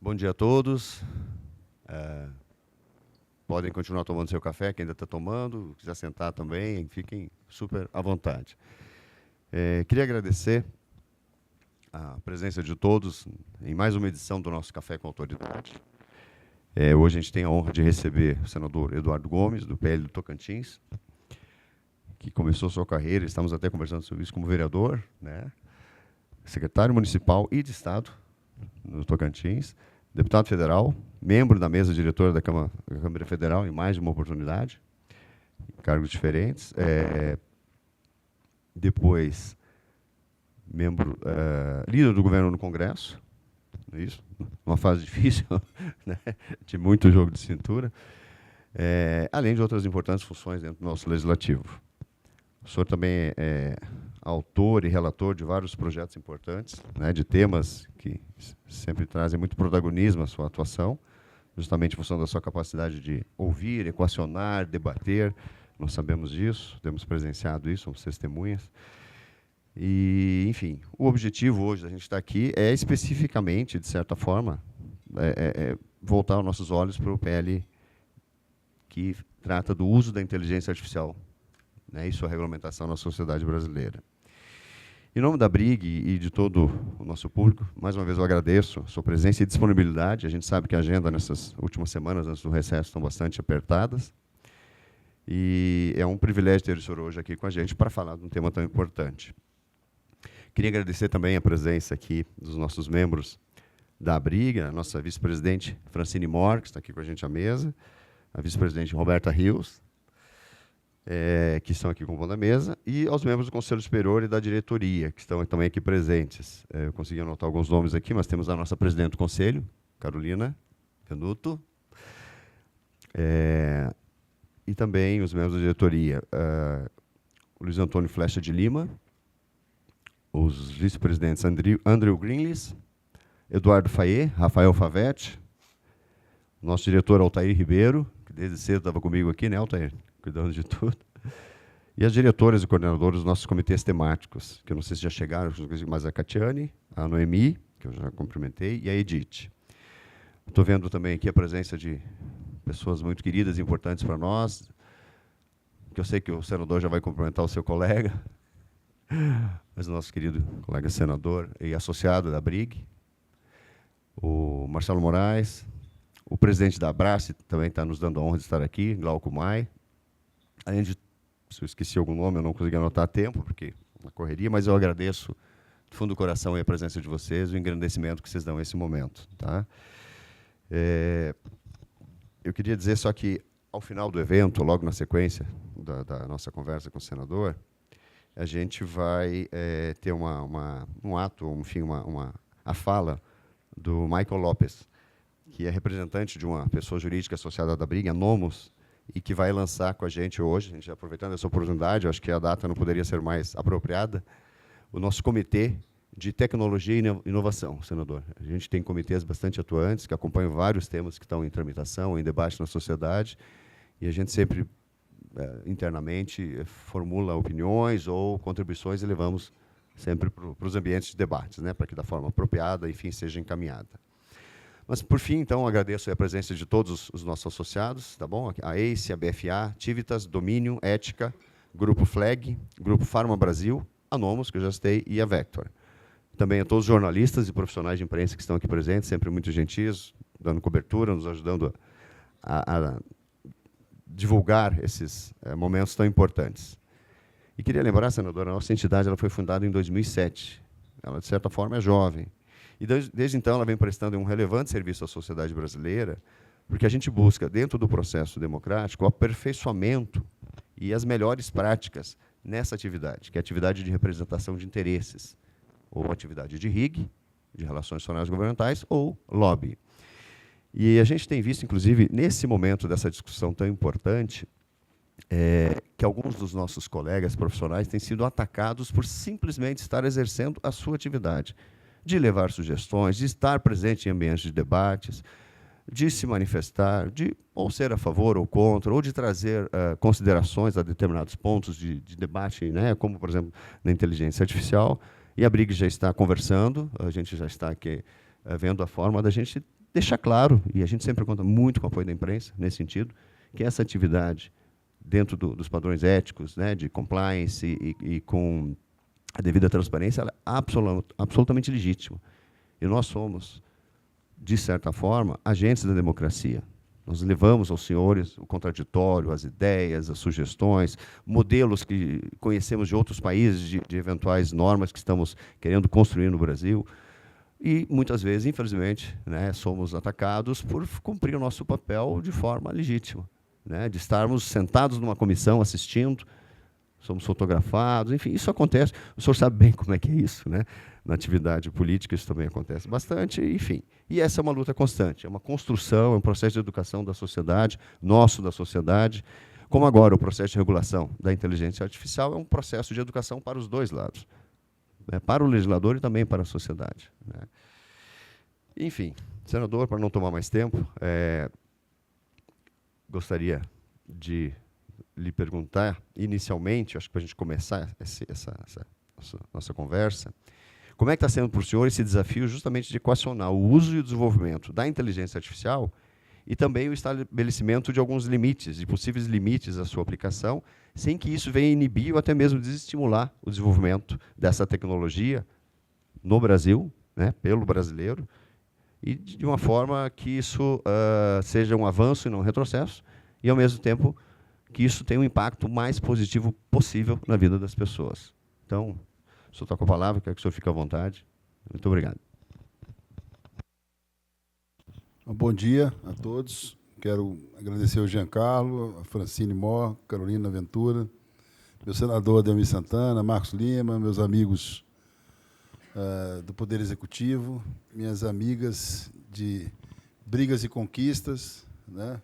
Bom dia a todos. Podem continuar tomando seu café, quem ainda está tomando. Quiser sentar também, fiquem super à vontade. Queria agradecer a presença de todos em mais uma edição do nosso Café com Autoridade. Hoje a gente tem a honra de receber o senador Eduardo Gomes, do PL do Tocantins, que começou sua carreira, estamos até conversando sobre isso, como vereador, né? Secretário municipal e de Estado no Tocantins, deputado federal, membro da mesa diretora da Câmara Federal em mais de uma oportunidade, em cargos diferentes. Depois, membro, líder do governo no Congresso, isso, uma fase difícil, né, de muito jogo de cintura, além de outras importantes funções dentro do nosso legislativo. O senhor também é autor e relator de vários projetos importantes, né, de temas que sempre trazem muito protagonismo à sua atuação, justamente em função da sua capacidade de ouvir, equacionar, debater. Nós sabemos disso, temos presenciado isso, somos testemunhas. E, enfim, o objetivo hoje da gente estar aqui é especificamente, de certa forma, voltar os nossos olhos para o PL que trata do uso da inteligência artificial, né, e sua regulamentação na sociedade brasileira. Em nome da BRIG e de todo o nosso público, mais uma vez eu agradeço a sua presença e disponibilidade. A gente sabe que a agenda nessas últimas semanas, antes do recesso, estão bastante apertadas. E é um privilégio ter o senhor hoje aqui com a gente para falar de um tema tão importante. Queria agradecer também a presença aqui dos nossos membros da BRIG, a nossa vice-presidente Francine Mor, que está aqui com a gente à mesa, a vice-presidente Roberta Rios, que estão aqui compondo a mesa, e aos membros do Conselho Superior e da diretoria, que estão também aqui presentes. Eu consegui anotar alguns nomes aqui, mas temos a nossa presidente do Conselho, Carolina Canuto, e também os membros da diretoria, o Luiz Antônio Flecha de Lima, os vice-presidentes Andrew Greenlees, Eduardo Faye, Rafael Favetti, nosso diretor Altair Ribeiro, que desde cedo estava comigo aqui, né, Altair? Cuidando de tudo. E as diretoras e coordenadores dos nossos comitês temáticos, que eu não sei se já chegaram, mas a Catiane, a Noemi, que eu já cumprimentei, e a Edith. Estou vendo também aqui a presença de pessoas muito queridas e importantes para nós, que eu sei que o senador já vai cumprimentar o seu colega, mas o nosso querido colega senador e associado da BRIG, o Marcelo Moraes, o presidente da Abrace também está nos dando a honra de estar aqui, Glauco Mai. Além de, se eu esqueci algum nome, eu não consegui anotar a tempo, porque na correria, mas eu agradeço do fundo do coração a presença de vocês, o engrandecimento que vocês dão nesse momento. Tá? Eu queria dizer só que, ao final do evento, logo na sequência da nossa conversa com o senador, a gente vai ter um ato, enfim, a fala do Michael Lopes, que é representante de uma pessoa jurídica associada da BRIG, a Nomos, e que vai lançar com a gente hoje, a gente aproveitando essa oportunidade, eu acho que a data não poderia ser mais apropriada, o nosso comitê de tecnologia e inovação, senador. A gente tem comitês bastante atuantes, que acompanham vários temas que estão em tramitação, em debate na sociedade, e a gente sempre, internamente, formula opiniões ou contribuições e levamos sempre para os ambientes de debates, né, para que, da forma apropriada, enfim, seja encaminhada. Mas, por fim, então, agradeço a presença de todos os nossos associados, tá bom? A ACE, a BFA, Tivitas, Domínio, Ética, Grupo Flag, Grupo Pharma Brasil, a Nomos, que eu já citei, e a Vector. Também a todos os jornalistas e profissionais de imprensa que estão aqui presentes, sempre muito gentis, dando cobertura, nos ajudando a divulgar esses momentos tão importantes. E queria lembrar, senadora, a nossa entidade ela foi fundada em 2007. Ela, de certa forma, é jovem. E, desde então, ela vem prestando um relevante serviço à sociedade brasileira, porque a gente busca, dentro do processo democrático, o aperfeiçoamento e as melhores práticas nessa atividade, que é a atividade de representação de interesses, ou atividade de RIG, de relações institucionais governamentais, ou lobby. E a gente tem visto, inclusive, nesse momento dessa discussão tão importante, que alguns dos nossos colegas profissionais têm sido atacados por simplesmente estar exercendo a sua atividade, de levar sugestões, de estar presente em ambientes de debates, de se manifestar, de ou ser a favor ou contra, ou de trazer considerações a determinados pontos de debate, né, como, por exemplo, na inteligência artificial. E a BRIG já está conversando, a gente já está aqui vendo a forma da gente deixar claro, e a gente sempre conta muito com o apoio da imprensa, nesse sentido, que essa atividade, dentro dos padrões éticos, né, de compliance e com a devida transparência, ela é absolutamente legítima. E nós somos, de certa forma, agentes da democracia. Nós levamos aos senhores o contraditório, as ideias, as sugestões, modelos que conhecemos de outros países, de eventuais normas que estamos querendo construir no Brasil. E, muitas vezes, infelizmente, né, somos atacados por cumprir o nosso papel de forma legítima, né, de estarmos sentados numa comissão assistindo, somos fotografados, enfim, isso acontece. O senhor sabe bem como é que é isso, né? Na atividade política isso também acontece bastante, enfim. E essa é uma luta constante, é uma construção, é um processo de educação da sociedade, nosso da sociedade, como agora o processo de regulação da inteligência artificial é um processo de educação para os dois lados, né? Para o legislador e também para a sociedade, né? Enfim, senador, para não tomar mais tempo, gostaria de lhe perguntar, inicialmente, acho que para a gente começar essa nossa conversa, como é que está sendo para o senhor esse desafio justamente de equacionar o uso e o desenvolvimento da inteligência artificial e também o estabelecimento de alguns limites, de possíveis limites à sua aplicação, sem que isso venha inibir ou até mesmo desestimular o desenvolvimento dessa tecnologia no Brasil, né, pelo brasileiro, e de uma forma que isso seja um avanço e não um retrocesso, e, ao mesmo tempo, que isso tenha um impacto mais positivo possível na vida das pessoas. Então, o senhor está com a palavra, quero que o senhor fique à vontade. Muito obrigado. Bom dia a todos. Quero agradecer ao Giancarlo, a Francine Mó, Carolina Ventura, meu senador Ademir Santana, Marcos Lima, meus amigos do Poder Executivo, minhas amigas de brigas e conquistas, né,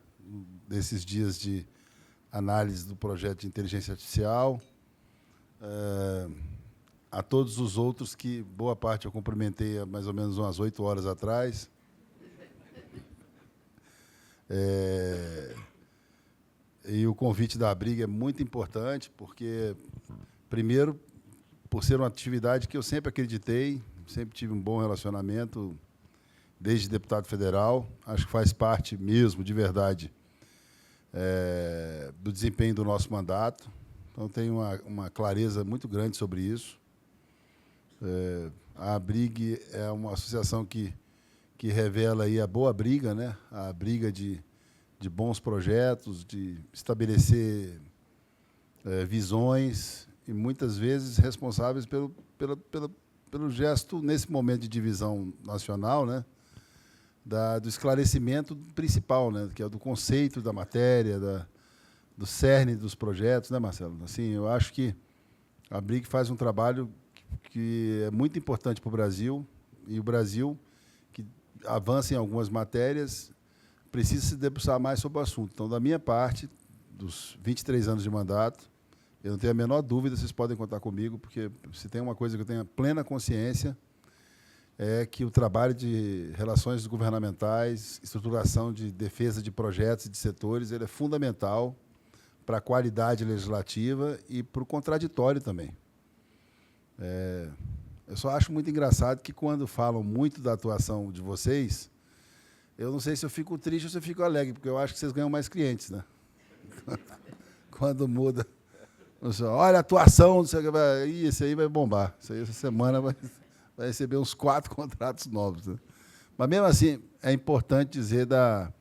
desses dias de análise do projeto de inteligência artificial, a todos os outros que, boa parte, eu cumprimentei há mais ou menos umas 8 horas atrás. E o convite da Abriga é muito importante, porque, primeiro, por ser uma atividade que eu sempre acreditei, sempre tive um bom relacionamento, desde deputado federal, acho que faz parte mesmo, de verdade, do desempenho do nosso mandato. Então, tenho uma clareza muito grande sobre isso. A Abrig é uma associação que revela aí a boa briga, né? A briga de bons projetos, de estabelecer visões e, muitas vezes, responsáveis pelo gesto, nesse momento de divisão nacional, né? Do esclarecimento principal, né? Que é do conceito da matéria, do cerne dos projetos, né, Marcelo? Assim, eu acho que a Abrig faz um trabalho que é muito importante para o Brasil, e o Brasil, que avança em algumas matérias, precisa se debruçar mais sobre o assunto. Então, da minha parte, dos 23 anos de mandato, eu não tenho a menor dúvida, vocês podem contar comigo, porque se tem uma coisa que eu tenho plena consciência, é que o trabalho de relações governamentais, estruturação de defesa de projetos e de setores, ele é fundamental para a qualidade legislativa e para o contraditório também. Eu só acho muito engraçado que, quando falam muito da atuação de vocês, eu não sei se eu fico triste ou se eu fico alegre, porque eu acho que vocês ganham mais clientes, né? Quando muda. Olha, a atuação, isso aí vai bombar. Isso aí, essa semana vai receber uns 4 contratos novos, né? Mas, mesmo assim, é importante dizer da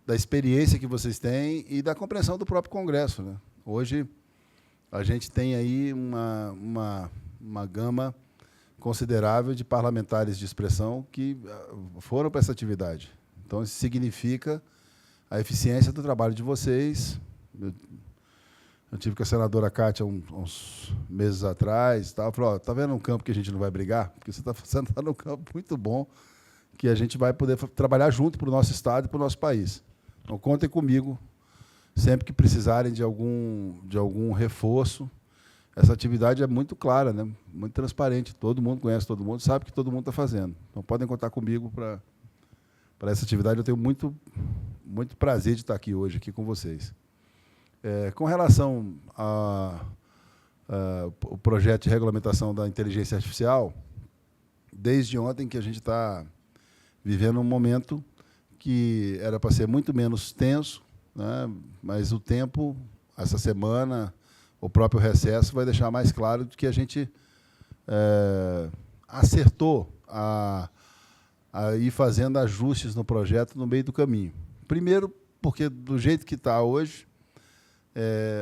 experiência que vocês têm e da compreensão do próprio Congresso, né? Hoje, a gente tem aí uma gama considerável de parlamentares de expressão que foram para essa atividade. Então, isso significa a eficiência do trabalho de vocês. Eu tive com a senadora Cátia uns meses atrás, ela falou: está vendo um campo que a gente não vai brigar? Porque você está num campo muito bom, que a gente vai poder trabalhar junto para o nosso Estado e para o nosso país. Então, contem comigo, sempre que precisarem de algum reforço. Essa atividade é muito clara, né? Muito transparente, todo mundo conhece todo mundo, sabe o que todo mundo está fazendo. Então, podem contar comigo para essa atividade. Eu tenho muito prazer de estar aqui hoje aqui com vocês. Com relação ao projeto de regulamentação da inteligência artificial, desde ontem que a gente está vivendo um momento que era para ser muito menos tenso, né? Mas o tempo, essa semana, o próprio recesso vai deixar mais claro de que a gente acertou a ir fazendo ajustes no projeto no meio do caminho. Primeiro, porque do jeito que está hoje,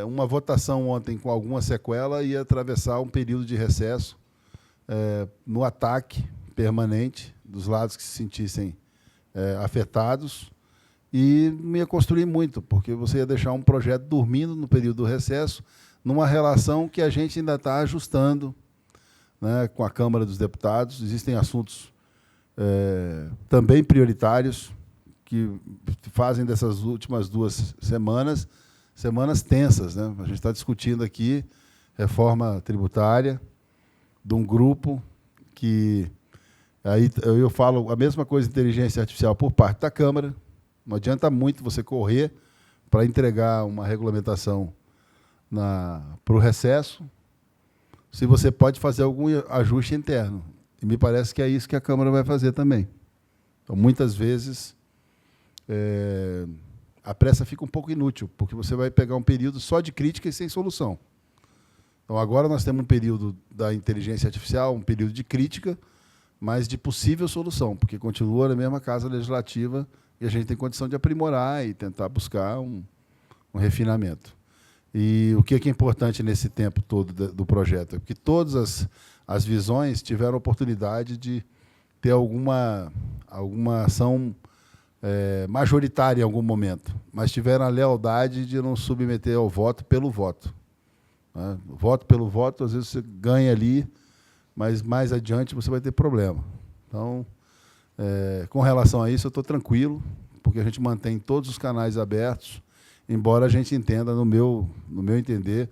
uma votação ontem com alguma sequela ia atravessar um período de recesso no ataque permanente dos lados que se sentissem afetados, e não ia construir muito, porque você ia deixar um projeto dormindo no período do recesso, numa relação que a gente ainda está ajustando, né, com a Câmara dos Deputados. Existem assuntos também prioritários que fazem dessas últimas 2 semanas tensas, né? A gente está discutindo aqui reforma tributária de um grupo que... Aí eu falo a mesma coisa de inteligência artificial por parte da Câmara. Não adianta muito você correr para entregar uma regulamentação para o recesso, se você pode fazer algum ajuste interno. E me parece que é isso que a Câmara vai fazer também. Então, muitas vezes, a pressa fica um pouco inútil, porque você vai pegar um período só de crítica e sem solução. Então, agora nós temos um período da inteligência artificial, um período de crítica, mas de possível solução, porque continua na mesma casa legislativa e a gente tem condição de aprimorar e tentar buscar um refinamento. E o que é importante nesse tempo todo do projeto? É que todas as visões tiveram oportunidade de ter alguma ação majoritária em algum momento, mas tiveram a lealdade de não submeter ao voto pelo voto. Né? Voto pelo voto, às vezes você ganha ali, mas mais adiante você vai ter problema. Então, com relação a isso, eu estou tranquilo, porque a gente mantém todos os canais abertos, embora a gente entenda, no meu entender,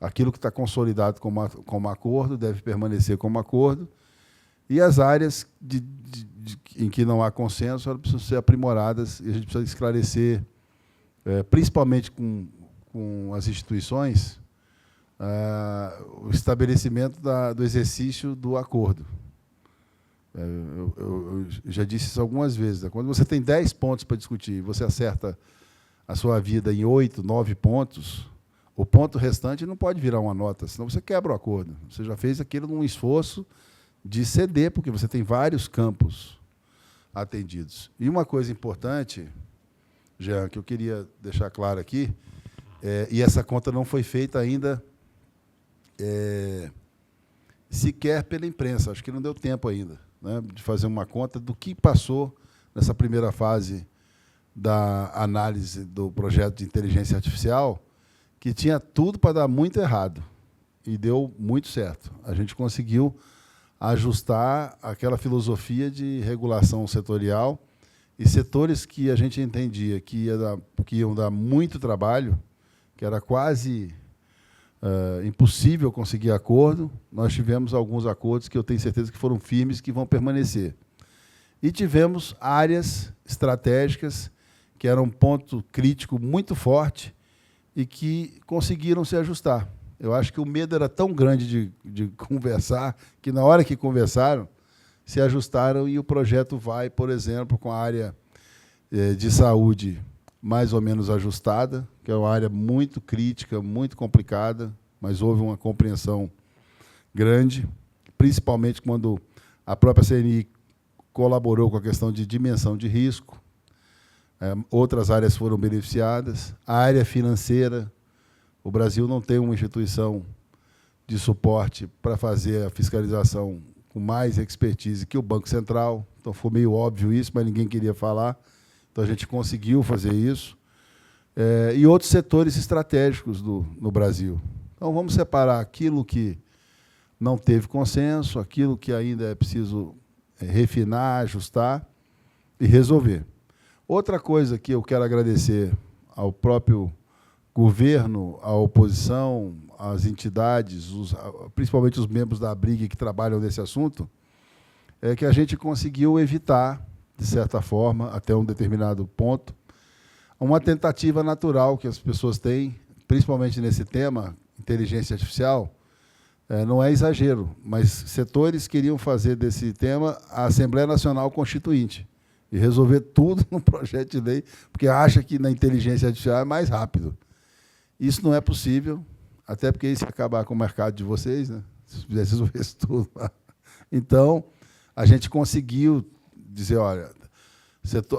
aquilo que está consolidado como acordo deve permanecer como acordo, e as áreas em que não há consenso, elas precisam ser aprimoradas, e a gente precisa esclarecer, principalmente com as instituições, o estabelecimento do exercício do acordo. Eu já disse isso algumas vezes. Quando você tem 10 pontos para discutir e você acerta a sua vida em 8, 9 pontos, o ponto restante não pode virar uma nota, senão você quebra o acordo. Você já fez aquilo num esforço de ceder, porque você tem vários campos atendidos. E uma coisa importante, Jean, que eu queria deixar claro aqui, e essa conta não foi feita ainda sequer pela imprensa, acho que não deu tempo ainda, né, de fazer uma conta do que passou nessa primeira fase da análise do projeto de inteligência artificial, que tinha tudo para dar muito errado, e deu muito certo. A gente conseguiu ajustar aquela filosofia de regulação setorial, e setores que a gente entendia que iam dar muito trabalho, que era quase impossível conseguir acordo, nós tivemos alguns acordos que eu tenho certeza que foram firmes, que vão permanecer. E tivemos áreas estratégicas que eram um ponto crítico muito forte e que conseguiram se ajustar. Eu acho que o medo era tão grande de conversar, que na hora que conversaram, se ajustaram, e o projeto vai, por exemplo, com a área de saúde mais ou menos ajustada, que é uma área muito crítica, muito complicada, mas houve uma compreensão grande, principalmente quando a própria CNI colaborou com a questão de dimensão de risco. Outras áreas foram beneficiadas. A área financeira, o Brasil não tem uma instituição de suporte para fazer a fiscalização com mais expertise que o Banco Central, então foi meio óbvio isso, mas ninguém queria falar. Então, a gente conseguiu fazer isso. E outros setores estratégicos no Brasil. Então, vamos separar aquilo que não teve consenso, aquilo que ainda é preciso refinar, ajustar e resolver. Outra coisa que eu quero agradecer ao próprio governo, à oposição, às entidades, principalmente os membros da Abrig que trabalham nesse assunto, é que a gente conseguiu evitar, de certa forma, até um determinado ponto, uma tentativa natural que as pessoas têm, principalmente nesse tema, inteligência artificial, não é exagero, mas setores queriam fazer desse tema a Assembleia Nacional Constituinte. e resolver tudo no projeto de lei, porque acha que na inteligência artificial é mais rápido. Isso não é possível, até porque isso ia acabar com o mercado de vocês, né? Se fizesse resolver isso tudo lá. Então, a gente conseguiu dizer, olha,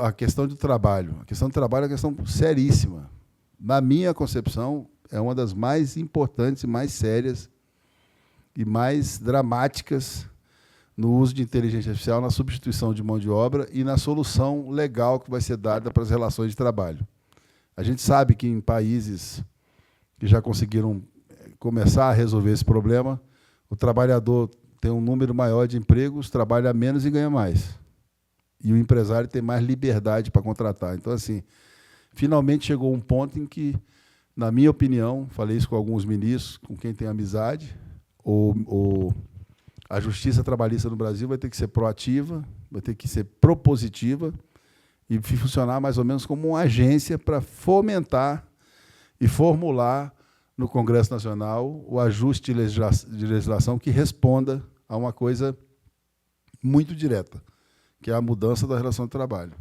a questão do trabalho é uma questão seríssima. Na minha concepção, é uma das mais importantes e mais sérias e mais dramáticas no uso de inteligência artificial, na substituição de mão de obra e na solução legal que vai ser dada para as relações de trabalho. A gente sabe que em países que já conseguiram começar a resolver esse problema, o trabalhador tem um número maior de empregos, trabalha menos e ganha mais. E o empresário tem mais liberdade para contratar. Então, assim, finalmente chegou um ponto em que, na minha opinião, falei isso com alguns ministros, com quem tem amizade, a justiça trabalhista no Brasil vai ter que ser proativa, vai ter que ser propositiva e funcionar mais ou menos como uma agência para fomentar e formular no Congresso Nacional o ajuste de legislação que responda a uma coisa muito direta, que é a mudança da relação de trabalho.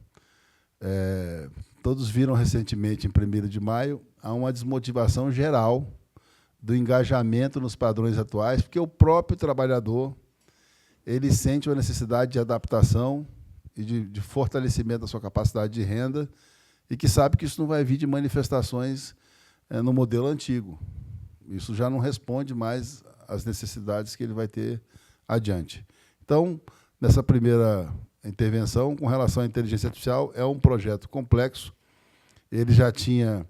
Todos viram recentemente, em 1º de maio, há uma desmotivação geral do engajamento nos padrões atuais, porque o próprio trabalhador ele sente uma necessidade de adaptação e de fortalecimento da sua capacidade de renda e que sabe que isso não vai vir de manifestações no modelo antigo. Isso já não responde mais às necessidades que ele vai ter adiante. Então, nessa primeira intervenção, com relação à inteligência artificial, é um projeto complexo. Ele já tinha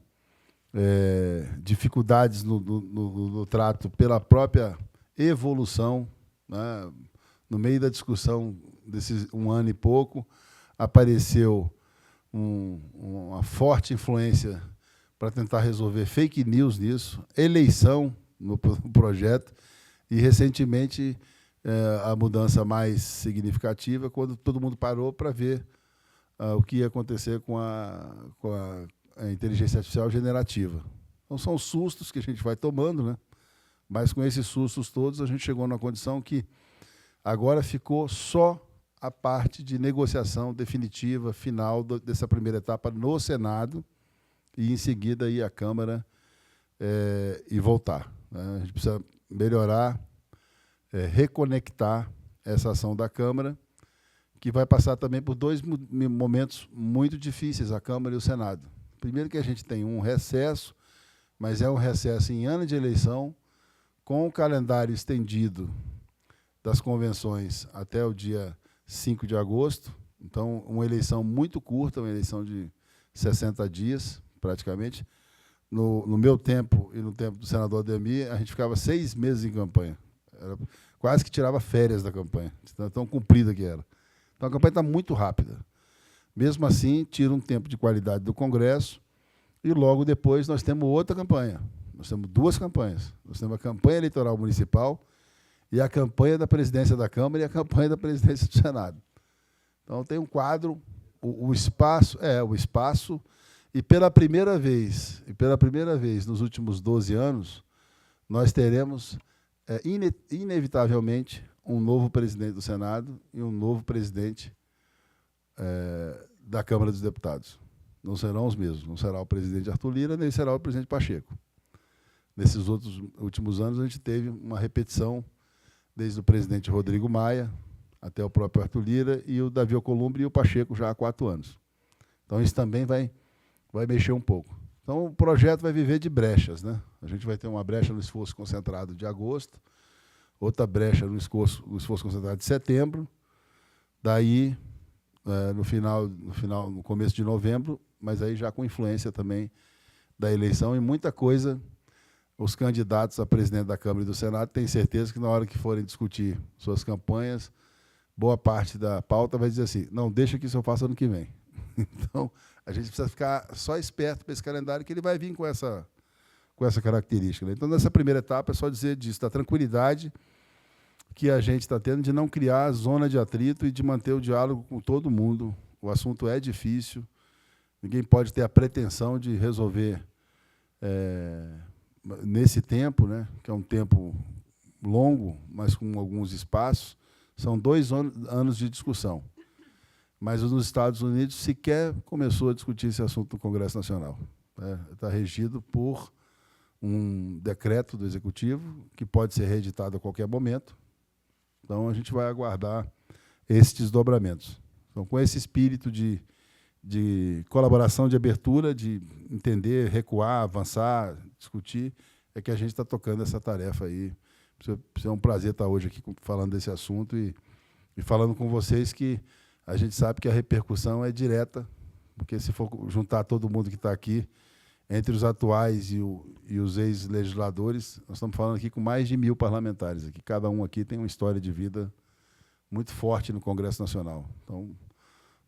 dificuldades no trato pela própria evolução, né? No meio da discussão desses 1 ano e pouco, apareceu uma forte influência para tentar resolver fake news nisso, eleição no projeto, e, recentemente, a mudança mais significativa, quando todo mundo parou para ver o que ia acontecer com a inteligência artificial generativa. Então, são sustos que a gente vai tomando, né? Mas, com esses sustos todos, a gente chegou numa condição que agora ficou só a parte de negociação definitiva, final, dessa primeira etapa no Senado, e, em seguida, ir à Câmara e voltar, né? A gente precisa melhorar, reconectar essa ação da Câmara, que vai passar também por 2 momentos muito difíceis, a Câmara e o Senado. Primeiro, que a gente tem um recesso, mas é um recesso em ano de eleição, com o calendário estendido das convenções até o dia 5 de agosto. Então, uma eleição muito curta, uma eleição de 60 dias, praticamente. No meu tempo e no tempo do senador Ademir, a gente ficava 6 meses em campanha. Quase que tirava férias da campanha, tão comprida que era. Então, a campanha está muito rápida. Mesmo assim, tira um tempo de qualidade do Congresso e, logo depois, nós temos outra campanha. Nós temos 2 campanhas. Nós temos a campanha eleitoral municipal e a campanha da presidência da Câmara e a campanha da presidência do Senado. Então, tem um quadro, o espaço, e pela primeira vez nos últimos 12 anos, nós teremos, inevitavelmente, um novo presidente do Senado e um novo presidente da Câmara dos Deputados. Não serão os mesmos, não será o presidente Arthur Lira, nem será o presidente Pacheco. Nesses últimos anos, a gente teve uma repetição, desde o presidente Rodrigo Maia até o próprio Arthur Lira e o Davi Alcolumbre e o Pacheco já há 4 anos. Então, isso também vai mexer um pouco. Então, o projeto vai viver de brechas, né? A gente vai ter uma brecha no esforço concentrado de agosto, outra brecha no esforço concentrado de setembro, daí, no começo de novembro, mas aí já com influência também da eleição, e muita coisa. Os candidatos a presidente da Câmara e do Senado têm certeza que, na hora que forem discutir suas campanhas, boa parte da pauta vai dizer assim: não, deixa que isso eu faço ano que vem. Então, a gente precisa ficar só esperto para esse calendário, que ele vai vir com essa característica, né? Então, nessa primeira etapa, é só dizer disso, da tranquilidade que a gente está tendo de não criar zona de atrito e de manter o diálogo com todo mundo. O assunto é difícil, ninguém pode ter a pretensão de resolver nesse tempo, né, que é um tempo longo, mas com alguns espaços. São 2 anos de discussão. mas nos Estados Unidos sequer começou a discutir esse assunto no Congresso Nacional. Está regido por um decreto do Executivo, que pode ser reeditado a qualquer momento. Então, a gente vai aguardar esses desdobramentos. Então, com esse espírito de colaboração, de abertura, de entender, recuar, avançar, discutir, é que a gente está tocando essa tarefa aí. É um prazer estar hoje aqui falando desse assunto e falando com vocês que a gente sabe que a repercussão é direta, porque se for juntar todo mundo que está aqui, entre os atuais e os ex-legisladores, nós estamos falando aqui com mais de 1.000 parlamentares. Aqui. Cada um aqui tem uma história de vida muito forte no Congresso Nacional. Então,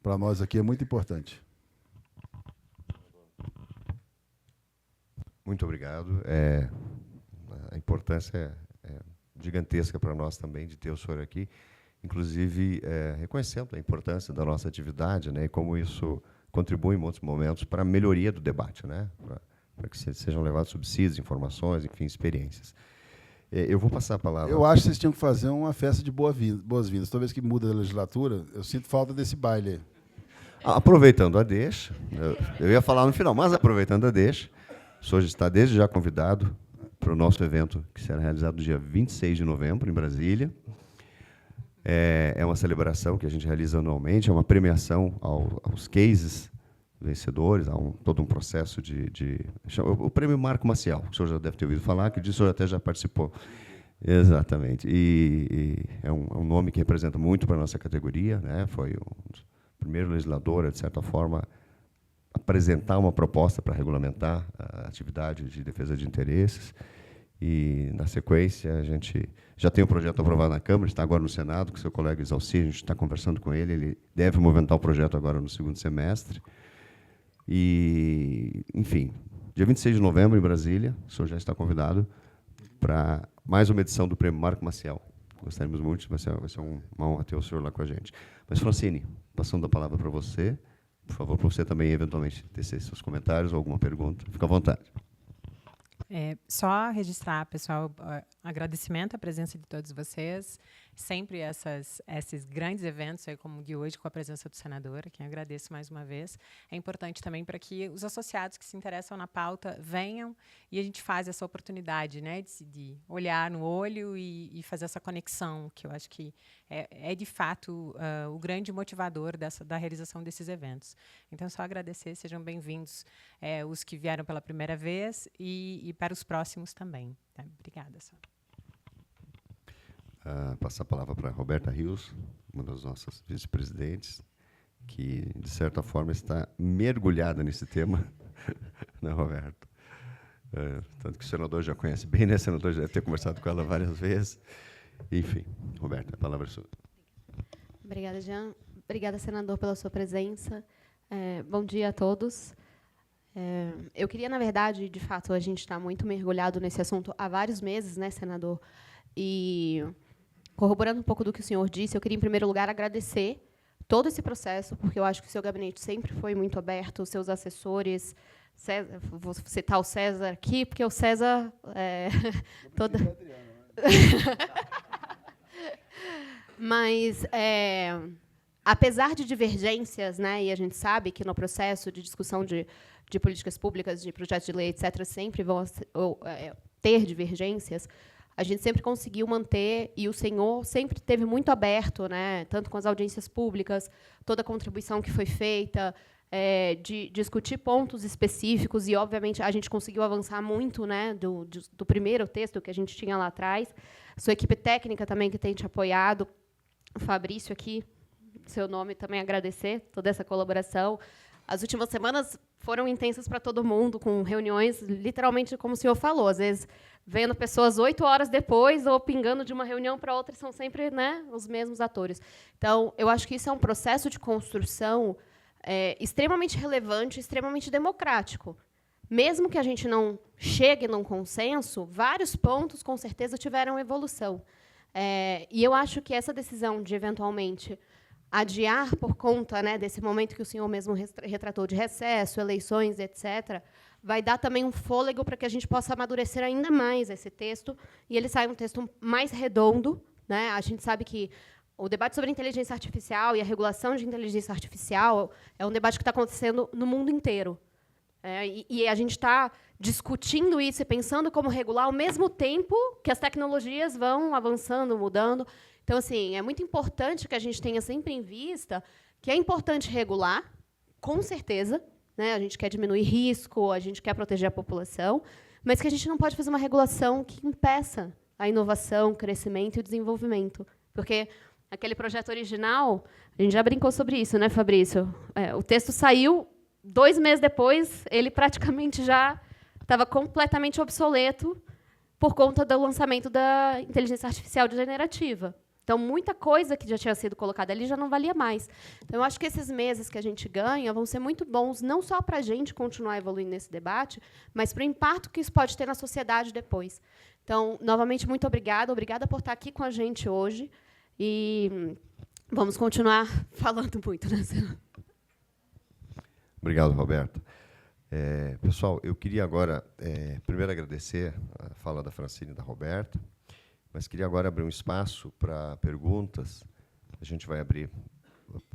para nós aqui é muito importante. Muito obrigado. A importância é gigantesca para nós também de ter o senhor aqui, inclusive reconhecendo a importância da nossa atividade, né, e como isso contribui em muitos momentos para a melhoria do debate, né, para que sejam levados subsídios, informações, enfim, experiências. Eu vou passar a palavra. Eu acho que vocês tinham que fazer uma festa de boas-vindas. Toda vez que muda a legislatura, eu sinto falta desse baile aí. Aproveitando a deixa, eu ia falar no final, mas aproveitando a deixa, o senhor está desde já convidado para o nosso evento, que será realizado no dia 26 de novembro, em Brasília. É uma celebração que a gente realiza anualmente, é uma premiação aos cases vencedores, há todo um processo o prêmio Marco Maciel, que o senhor já deve ter ouvido falar, que disso o senhor até já participou. Exatamente. E é um nome que representa muito para a nossa categoria, né? Foi um dos primeiros legisladores, de certa forma, apresentar uma proposta para regulamentar a atividade de defesa de interesses. E, na sequência, a gente já tem o projeto aprovado na Câmara, está agora no Senado, com seu colega Exalcir, a gente está conversando com ele deve movimentar o projeto agora no segundo semestre. E, enfim, dia 26 de novembro, em Brasília, o senhor já está convidado para mais uma edição do Prêmio Marco Maciel. Gostaríamos muito, vai ser uma honra ter o senhor lá com a gente. Mas, Francine, passando a palavra para você, por favor, para você também, eventualmente, tecer seus comentários ou alguma pergunta. Fica à vontade. Só registrar, pessoal, agradecimento à presença de todos vocês. Sempre esses grandes eventos, aí, como o de hoje, com a presença do senador, a quem agradeço mais uma vez. É importante também para que os associados que se interessam na pauta venham e a gente faz essa oportunidade, né, de olhar no olho e fazer essa conexão, que eu acho que é de fato, o grande motivador da realização desses eventos. Então, só agradecer, sejam bem-vindos os que vieram pela primeira vez e para os próximos também. Tá? Obrigada, senhora. Passar a palavra para a Roberta Rios, uma das nossas vice-presidentes, que, de certa forma, está mergulhada nesse tema, né, Roberta? Tanto que o senador já conhece bem, né? O senador já deve ter conversado com ela várias vezes. Enfim, Roberta, a palavra é sua. Obrigada, Jean. Obrigada, senador, pela sua presença. Bom dia a todos. Eu queria, na verdade, de fato, a gente está muito mergulhado nesse assunto há vários meses, né, senador? E, corroborando um pouco do que o senhor disse, eu queria, em primeiro lugar, agradecer todo esse processo, porque eu acho que o seu gabinete sempre foi muito aberto, os seus assessores, César, vou citar o César aqui, porque o César... Mas, apesar de divergências, né, e a gente sabe que no processo de discussão de políticas públicas, de projetos de lei, etc., sempre vão ter divergências, a gente sempre conseguiu manter, e o senhor sempre esteve muito aberto, né, tanto com as audiências públicas, toda a contribuição que foi feita, de discutir pontos específicos, e, obviamente, a gente conseguiu avançar muito, né, do primeiro texto que a gente tinha lá atrás. Sua equipe técnica também, que tem te apoiado, o Fabrício aqui, seu nome também agradecer toda essa colaboração. As últimas semanas foram intensas para todo mundo, com reuniões, literalmente, como o senhor falou, às vezes vendo pessoas 8 horas depois ou pingando de uma reunião para outra, são sempre, né, os mesmos atores. Então, eu acho que isso é um processo de construção extremamente relevante, extremamente democrático. Mesmo que a gente não chegue num consenso, vários pontos, com certeza, tiveram evolução. E eu acho que essa decisão de, eventualmente, adiar por conta, né, desse momento que o senhor mesmo retratou de recesso, eleições, etc., vai dar também um fôlego para que a gente possa amadurecer ainda mais esse texto e ele saia um texto mais redondo, né? A gente sabe que o debate sobre inteligência artificial e a regulação de inteligência artificial é um debate que está acontecendo no mundo inteiro. E a gente está discutindo isso e pensando como regular ao mesmo tempo que as tecnologias vão avançando, mudando. Então, assim, é muito importante que a gente tenha sempre em vista que é importante regular, com certeza, né? A gente quer diminuir risco, a gente quer proteger a população, mas que a gente não pode fazer uma regulação que impeça a inovação, o crescimento e o desenvolvimento. Porque aquele projeto original, a gente já brincou sobre isso, né, Fabrício? O texto saiu, 2 meses depois, ele praticamente já estava completamente obsoleto por conta do lançamento da inteligência artificial generativa. Então, muita coisa que já tinha sido colocada ali já não valia mais. Então, eu acho que esses meses que a gente ganha vão ser muito bons, não só para a gente continuar evoluindo nesse debate, mas para o impacto que isso pode ter na sociedade depois. Então, novamente, muito obrigada. Obrigada por estar aqui com a gente hoje. E vamos continuar falando muito, né? Obrigado, Roberto. Pessoal, eu queria agora, primeiro, agradecer a fala da Francine e da Roberta, mas queria agora abrir um espaço para perguntas. A gente vai abrir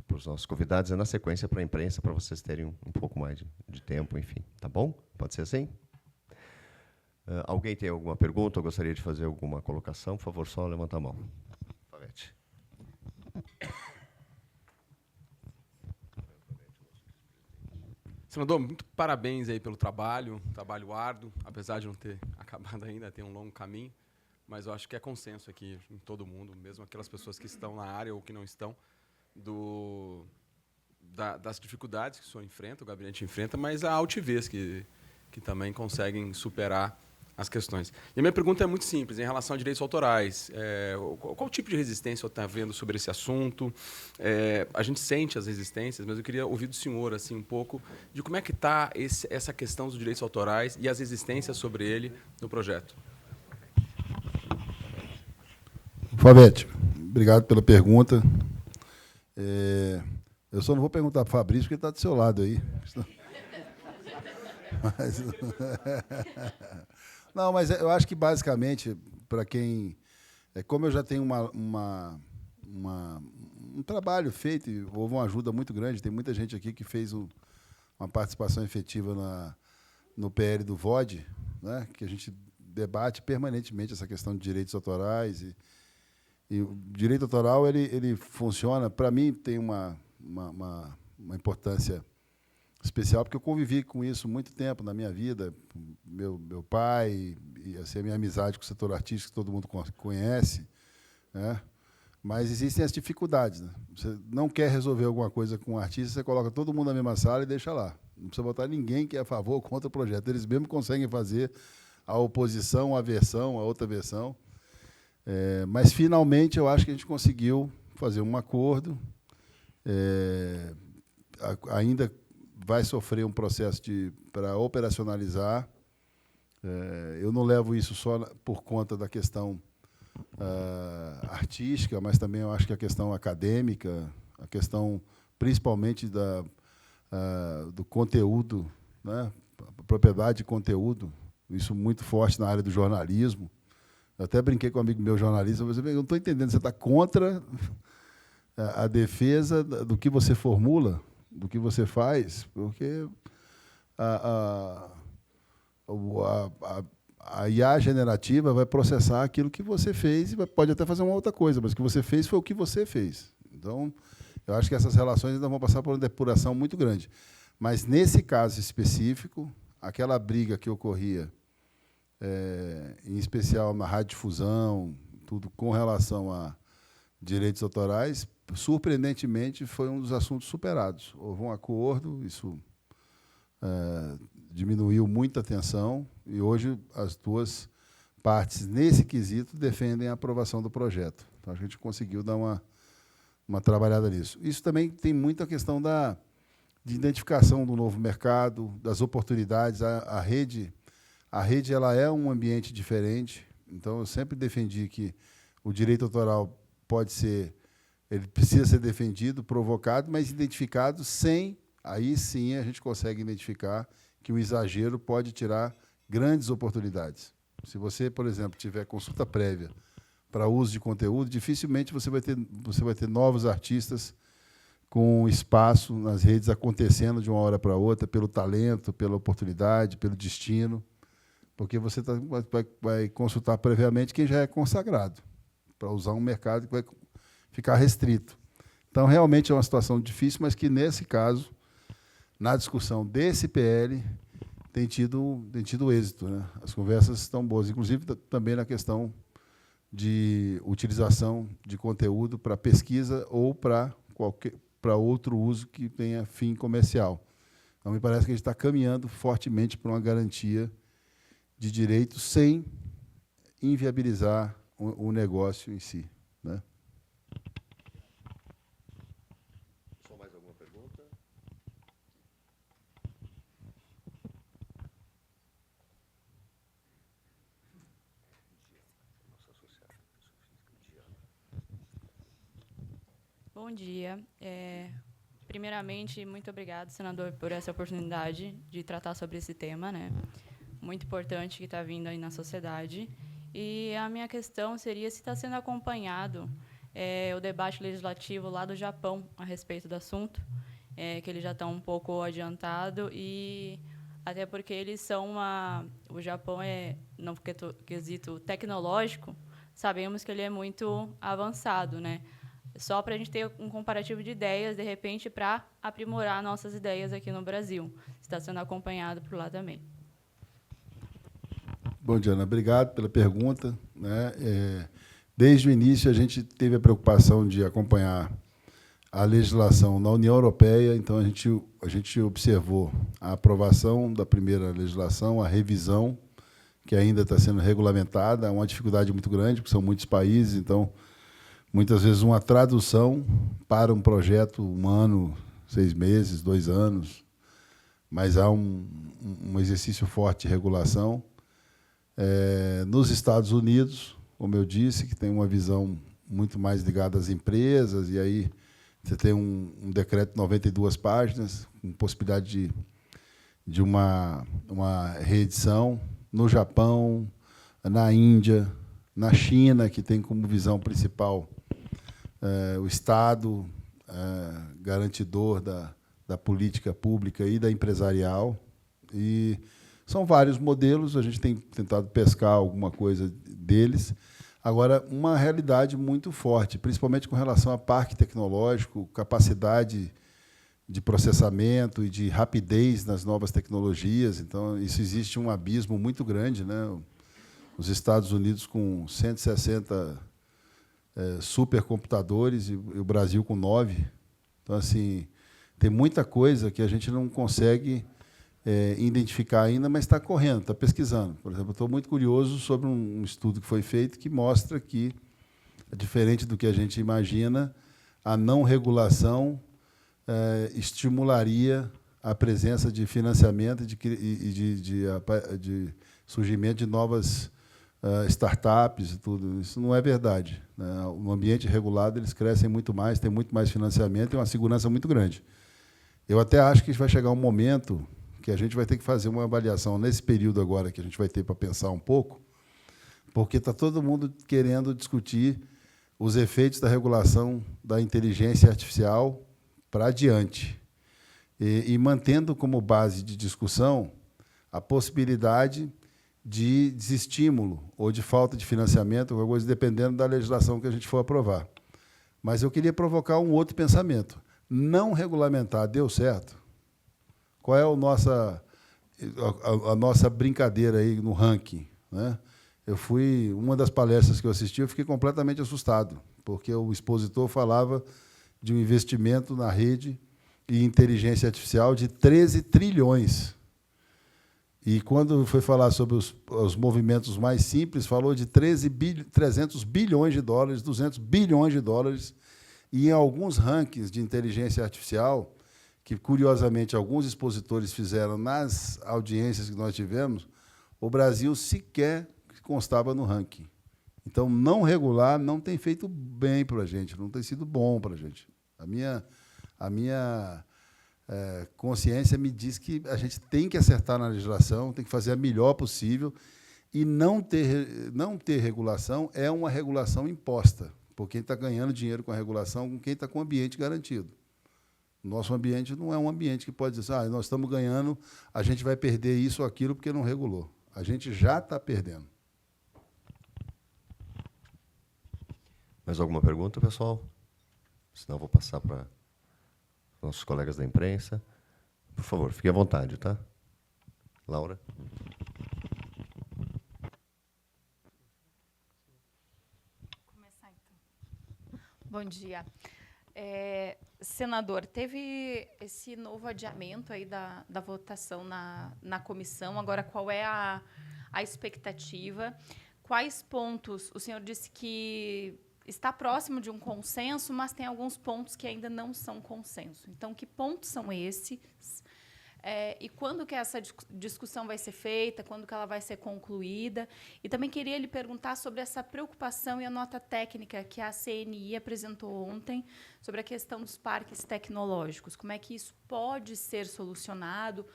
para os nossos convidados e, na sequência, para a imprensa, para vocês terem um pouco mais de tempo, enfim. Tá bom? Pode ser assim? Alguém tem alguma pergunta ou gostaria de fazer alguma colocação? Por favor, só levanta a mão. Favete. Senador, muito parabéns aí pelo trabalho árduo, apesar de não ter acabado ainda, tem um longo caminho, mas eu acho que é consenso aqui em todo mundo, mesmo aquelas pessoas que estão na área ou que não estão, das dificuldades que o senhor enfrenta, o gabinete enfrenta, mas a altivez que também conseguem superar as questões. E a minha pergunta é muito simples, em relação a direitos autorais. Qual tipo de resistência está havendo sobre esse assunto? A gente sente as resistências, mas eu queria ouvir do senhor assim, um pouco de como é que está essa questão dos direitos autorais e as resistências sobre ele no projeto. Favete, obrigado pela pergunta. Eu só não vou perguntar para o Fabrício, porque ele está do seu lado aí. Mas eu acho que, basicamente, para quem... como eu já tenho um trabalho feito, e houve uma ajuda muito grande, tem muita gente aqui que fez uma participação efetiva no PL do VOD, né, que a gente debate permanentemente essa questão de direitos autorais. E o direito autoral ele funciona, para mim, tem uma importância especial, porque eu convivi com isso muito tempo na minha vida. Meu pai, e assim, a minha amizade com o setor artístico, que todo mundo conhece, né? Mas existem as dificuldades. Né? Você não quer resolver alguma coisa com um artista, você coloca todo mundo na mesma sala e deixa lá. Não precisa botar ninguém que é a favor ou contra o projeto. Eles mesmos conseguem fazer a oposição, a versão, a outra versão. Mas, finalmente, eu acho que a gente conseguiu fazer um acordo. Ainda vai sofrer um processo para operacionalizar. Eu não levo isso só por conta da questão artística, mas também eu acho que a questão acadêmica, a questão principalmente do conteúdo, né? A propriedade de conteúdo, isso muito forte na área do jornalismo. Eu até brinquei com um amigo meu jornalista, eu não estou entendendo, você está contra a defesa do que você formula, do que você faz, porque a IA generativa vai processar aquilo que você fez e pode até fazer uma outra coisa, mas o que você fez foi o que você fez. Então, eu acho que essas relações ainda vão passar por uma depuração muito grande. Mas, nesse caso específico, aquela briga que ocorria, em especial na radiodifusão, tudo com relação a direitos autorais, surpreendentemente, foi um dos assuntos superados. Houve um acordo, isso diminuiu muita tensão, e hoje as duas partes, nesse quesito, defendem a aprovação do projeto. Então, a gente conseguiu dar uma trabalhada nisso. Isso também tem muita questão de identificação do novo mercado, das oportunidades. A rede ela é um ambiente diferente, então eu sempre defendi que o direito autoral ele precisa ser defendido, provocado, mas identificado sem, aí sim a gente consegue identificar que o exagero pode tirar grandes oportunidades. Se você, por exemplo, tiver consulta prévia para uso de conteúdo, dificilmente você vai ter novos artistas com espaço nas redes acontecendo de uma hora para outra, pelo talento, pela oportunidade, pelo destino, porque você vai consultar previamente quem já é consagrado, para usar um mercado que vai ficar restrito. Então, realmente é uma situação difícil, mas que, nesse caso, na discussão desse PL, tem tido êxito, né? As conversas estão boas, inclusive também na questão de utilização de conteúdo para pesquisa ou para outro uso que tenha fim comercial. Então, me parece que a gente está caminhando fortemente para uma garantia de direitos sem inviabilizar o negócio em si, né? Só mais alguma pergunta? Bom dia. Primeiramente, muito obrigado, senador, por essa oportunidade de tratar sobre esse tema, né? Muito importante que está vindo aí na sociedade. E a minha questão seria se está sendo acompanhado o debate legislativo lá do Japão a respeito do assunto, que eles já estão um pouco adiantado e até porque eles são o Japão no quesito tecnológico, sabemos que ele é muito avançado, né? Só para a gente ter um comparativo de ideias, de repente, para aprimorar nossas ideias aqui no Brasil. Está sendo acompanhado por lá também. Bom, Diana, obrigado pela pergunta, né? Desde o início, a gente teve a preocupação de acompanhar a legislação na União Europeia, então a gente observou a aprovação da primeira legislação, a revisão, que ainda está sendo regulamentada, é uma dificuldade muito grande, porque são muitos países, então, muitas vezes, uma tradução para um projeto, 1 ano, 6 meses, 2 anos, mas há um exercício forte de regulação. Nos Estados Unidos, como eu disse, que tem uma visão muito mais ligada às empresas, e aí você tem um decreto de 92 páginas, com possibilidade de uma reedição. No Japão, na Índia, na China, que tem como visão principal o Estado garantidor da política pública e da empresarial. E são vários modelos, a gente tem tentado pescar alguma coisa deles. Agora, uma realidade muito forte, principalmente com relação a parque tecnológico, capacidade de processamento e de rapidez nas novas tecnologias. Então, isso existe um abismo muito grande, né? Os Estados Unidos com 160 supercomputadores e o Brasil com 9. Então, assim, tem muita coisa que a gente não consegue identificar ainda, mas está correndo, está pesquisando. Por exemplo, eu estou muito curioso sobre um estudo que foi feito que mostra que, diferente do que a gente imagina, a não regulação estimularia a presença de financiamento e de surgimento de novas startups e tudo. Isso não é verdade, né? No ambiente regulado, eles crescem muito mais, tem muito mais financiamento e uma segurança muito grande. Eu até acho que vai chegar um momento que a gente vai ter que fazer uma avaliação nesse período agora que a gente vai ter para pensar um pouco, porque está todo mundo querendo discutir os efeitos da regulação da inteligência artificial para adiante, e mantendo como base de discussão a possibilidade de desestímulo ou de falta de financiamento, alguma coisa, dependendo da legislação que a gente for aprovar. Mas eu queria provocar um outro pensamento. Não regulamentar deu certo? Qual é a nossa brincadeira aí no ranking, né? Uma das palestras que eu assisti, eu fiquei completamente assustado, porque o expositor falava de um investimento na rede e inteligência artificial de 13 trilhões. E, quando foi falar sobre os movimentos mais simples, falou de 300 bilhões de dólares, 200 bilhões de dólares, e em alguns rankings de inteligência artificial, que, curiosamente, alguns expositores fizeram nas audiências que nós tivemos, o Brasil sequer constava no ranking. Então, não regular não tem feito bem para a gente, não tem sido bom para a gente. A minha consciência me diz que a gente tem que acertar na legislação, tem que fazer a melhor possível, E não ter regulação é uma regulação imposta, por quem está ganhando dinheiro com a regulação, com quem está com o ambiente garantido. Nosso ambiente não é um ambiente que pode dizer, nós estamos ganhando, a gente vai perder isso ou aquilo porque não regulou. A gente já está perdendo. Mais alguma pergunta, pessoal? Senão eu vou passar para nossos colegas da imprensa. Por favor, fique à vontade, tá? Laura? Bom dia. Senador, teve esse novo adiamento aí da votação na comissão. Agora, qual é a expectativa? Quais pontos? O senhor disse que está próximo de um consenso, mas tem alguns pontos que ainda não são consenso. Então, que pontos são esses? E quando que essa discussão vai ser feita, quando que ela vai ser concluída? E também queria lhe perguntar sobre essa preocupação e a nota técnica que a CNI apresentou ontem sobre a questão dos parques tecnológicos. Como é que isso pode ser solucionado?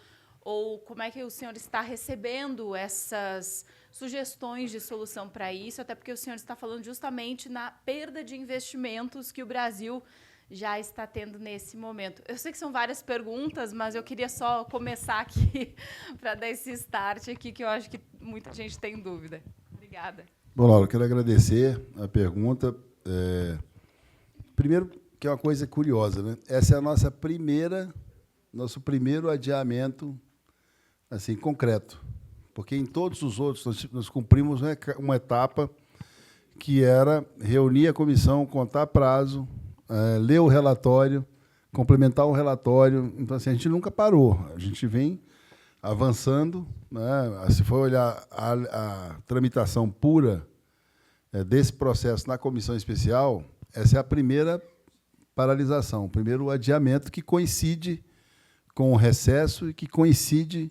Ou como é que o senhor está recebendo essas sugestões de solução para isso? Até porque o senhor está falando justamente na perda de investimentos que o Brasil já está tendo nesse momento. Eu sei que são várias perguntas, mas eu queria só começar aqui para dar esse start aqui, que eu acho que muita gente tem dúvida. Obrigada. Bom, Laura, eu quero agradecer a pergunta. Primeiro, que é uma coisa curiosa, né? Essa é a nosso primeiro adiamento assim, concreto, porque em todos os outros nós cumprimos uma etapa que era reunir a comissão, contar prazo, ler o relatório, complementar o relatório. Então, assim, a gente nunca parou. A gente vem avançando, né? Se for olhar a tramitação pura desse processo na comissão especial, essa é a primeira paralisação, o primeiro adiamento que coincide com o recesso e que coincide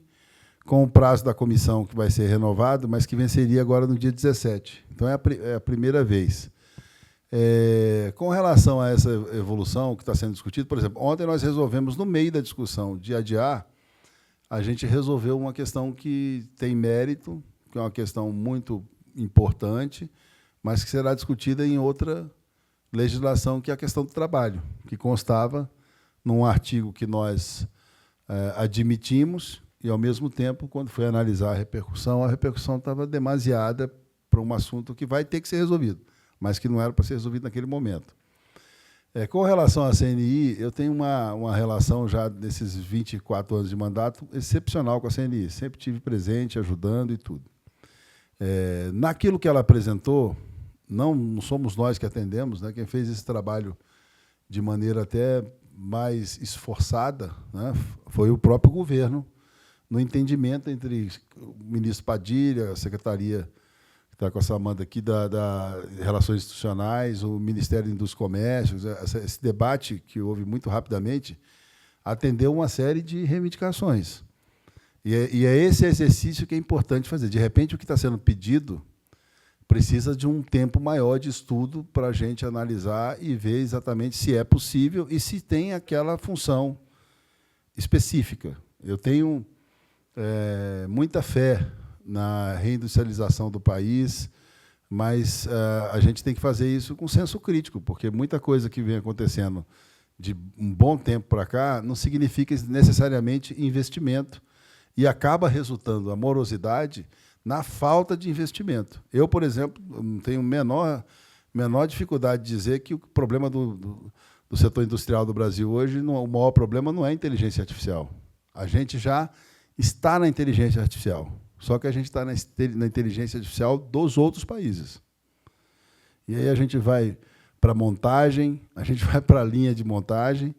com o prazo da comissão, que vai ser renovado, mas que venceria agora no dia 17. Então, é a primeira vez. Com relação a essa evolução que está sendo discutida, por exemplo, ontem nós resolvemos, no meio da discussão de adiar, a gente resolveu uma questão que tem mérito, que é uma questão muito importante, mas que será discutida em outra legislação, que é a questão do trabalho, que constava num artigo que nós admitimos, e, ao mesmo tempo, quando foi analisar a repercussão estava demasiada para um assunto que vai ter que ser resolvido, mas que não era para ser resolvido naquele momento. Com relação à CNI, eu tenho uma relação já desses 24 anos de mandato excepcional com a CNI. Sempre tive presente, ajudando e tudo. Naquilo que ela apresentou, não somos nós que atendemos, né? Quem fez esse trabalho de maneira até mais esforçada, né, foi o próprio governo, no entendimento entre o ministro Padilha, a secretaria que está com a Samanta aqui, da Relações Institucionais, o Ministério dos Comércios, esse debate que houve muito rapidamente, atendeu uma série de reivindicações. E é esse exercício que é importante fazer. De repente, o que está sendo pedido precisa de um tempo maior de estudo para a gente analisar e ver exatamente se é possível e se tem aquela função específica. Eu tenho muita fé na reindustrialização do país, mas a gente tem que fazer isso com senso crítico, porque muita coisa que vem acontecendo de um bom tempo para cá não significa necessariamente investimento e acaba resultando a morosidade na falta de investimento. Eu, por exemplo, não tenho menor dificuldade de dizer que o problema do setor industrial do Brasil hoje, o maior problema não é a inteligência artificial. A gente já está na inteligência artificial, só que a gente está na inteligência artificial dos outros países. E aí a gente vai para a montagem, a gente vai para a linha de montagem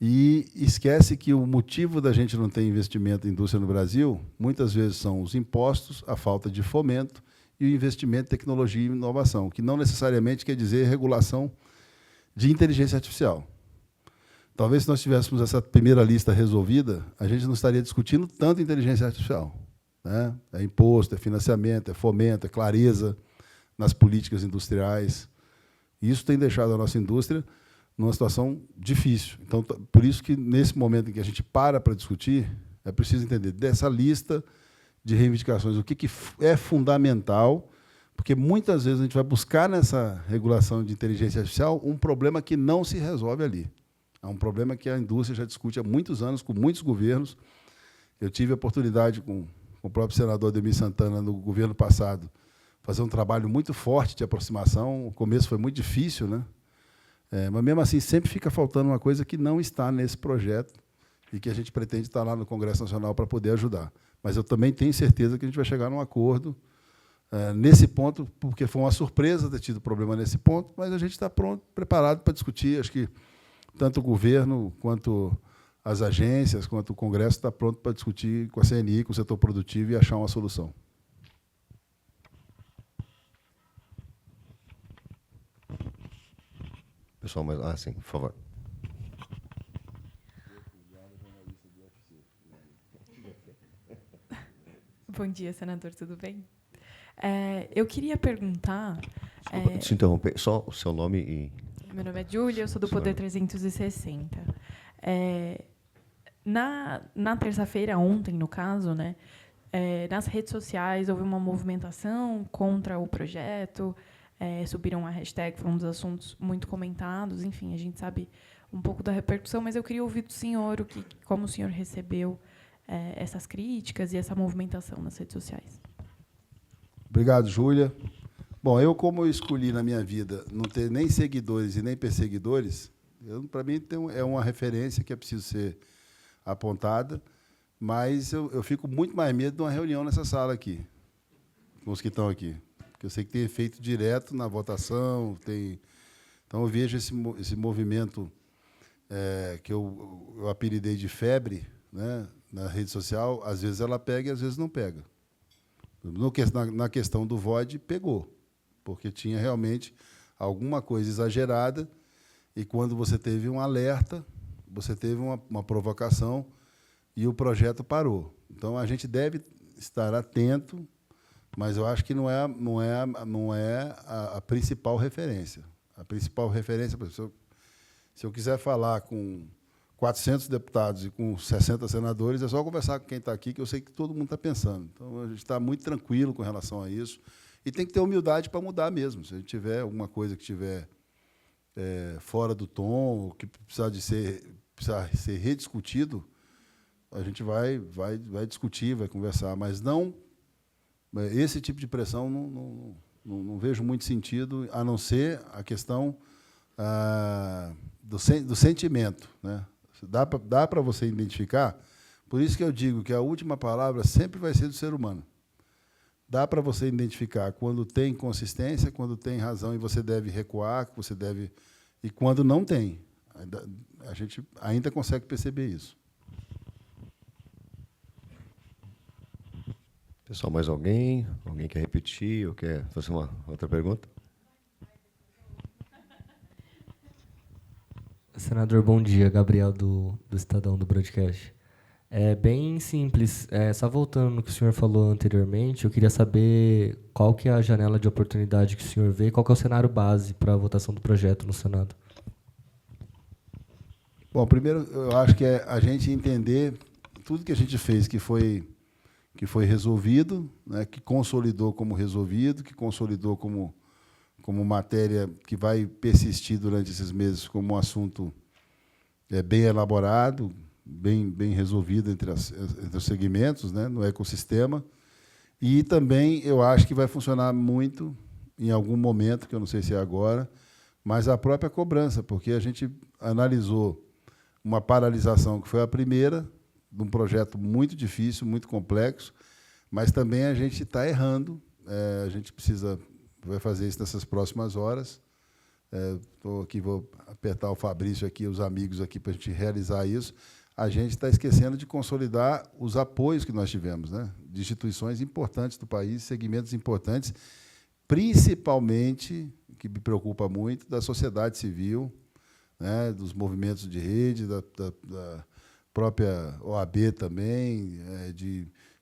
e esquece que o motivo da gente não ter investimento em indústria no Brasil, muitas vezes são os impostos, a falta de fomento e o investimento em tecnologia e inovação, que não necessariamente quer dizer regulação de inteligência artificial. Talvez, se nós tivéssemos essa primeira lista resolvida, a gente não estaria discutindo tanto inteligência artificial, né? É imposto, é financiamento, é fomento, é clareza nas políticas industriais. Isso tem deixado a nossa indústria numa situação difícil. Então, por isso que, nesse momento em que a gente para discutir, é preciso entender dessa lista de reivindicações, o que é fundamental, porque muitas vezes a gente vai buscar nessa regulação de inteligência artificial um problema que não se resolve ali. É um problema que a indústria já discute há muitos anos, com muitos governos. Eu tive a oportunidade, com o próprio senador Ademir Santana, no governo passado, fazer um trabalho muito forte de aproximação. O começo foi muito difícil, né? Mas, mesmo assim, sempre fica faltando uma coisa que não está nesse projeto e que a gente pretende estar lá no Congresso Nacional para poder ajudar. Mas eu também tenho certeza que a gente vai chegar num acordo nesse ponto, porque foi uma surpresa ter tido problema nesse ponto, mas a gente está pronto, preparado para discutir. Acho que tanto o governo, quanto as agências, quanto o Congresso está pronto para discutir com a CNI, com o setor produtivo e achar uma solução. Pessoal, mas sim, por favor. Bom dia, senador, tudo bem? Eu queria perguntar... Desculpa te interromper, só o seu nome e... Meu nome é Júlia, eu sou do Poder 360. Na terça-feira, ontem, no caso, né, nas redes sociais houve uma movimentação contra o projeto, subiram a hashtag, foi um dos assuntos muito comentados. Enfim, a gente sabe um pouco da repercussão, mas eu queria ouvir do senhor como o senhor recebeu essas críticas e essa movimentação nas redes sociais. Obrigado, Júlia. Bom, como eu escolhi na minha vida não ter nem seguidores e nem perseguidores, para mim é uma referência que é preciso ser apontada, mas eu fico muito mais medo de uma reunião nessa sala aqui, com os que estão aqui, porque eu sei que tem efeito direto na votação, então eu vejo esse movimento que eu apelidei de febre, né, na rede social. Às vezes ela pega e às vezes não pega. Na questão do VOD, pegou, porque tinha realmente alguma coisa exagerada, e quando você teve um alerta, você teve uma provocação e o projeto parou. Então, a gente deve estar atento, mas eu acho que não é a principal referência. A principal referência, por exemplo, se eu quiser falar com 400 deputados e com 60 senadores, é só conversar com quem está aqui, que eu sei que todo mundo está pensando. Então, a gente está muito tranquilo com relação a isso. E tem que ter humildade para mudar mesmo. Se a gente tiver alguma coisa que estiver fora do tom, ou que precisar ser rediscutido, a gente vai discutir, vai conversar. Mas não esse tipo de pressão não vejo muito sentido, a não ser a questão do sentimento, né? Dá para você identificar. Por isso que eu digo que a última palavra sempre vai ser do ser humano. Dá para você identificar quando tem consistência, quando tem razão e você deve recuar, e quando não tem. A gente ainda consegue perceber isso. Pessoal, mais alguém? Alguém quer repetir ou quer fazer uma outra pergunta? Senador, bom dia. Gabriel, do Estadão, do Broadcast. É bem simples. Só voltando no que o senhor falou anteriormente, eu queria saber qual que é a janela de oportunidade que o senhor vê, qual que é o cenário base para a votação do projeto no Senado. Bom, primeiro, eu acho que é a gente entender tudo que a gente fez que foi resolvido, né, que consolidou como resolvido, que consolidou como matéria que vai persistir durante esses meses como um assunto bem elaborado, bem resolvido entre os segmentos, né, no ecossistema. E também eu acho que vai funcionar muito em algum momento, que eu não sei se é agora, mas a própria cobrança, porque a gente analisou uma paralisação que foi a primeira, de um projeto muito difícil, muito complexo, mas também a gente está errando. A gente vai fazer isso nessas próximas horas. Vou apertar o Fabrício aqui, os amigos aqui, para a gente realizar isso. A gente está esquecendo de consolidar os apoios que nós tivemos, né, de instituições importantes do país, segmentos importantes, principalmente, que me preocupa muito, da sociedade civil, né, dos movimentos de rede, da própria OAB também,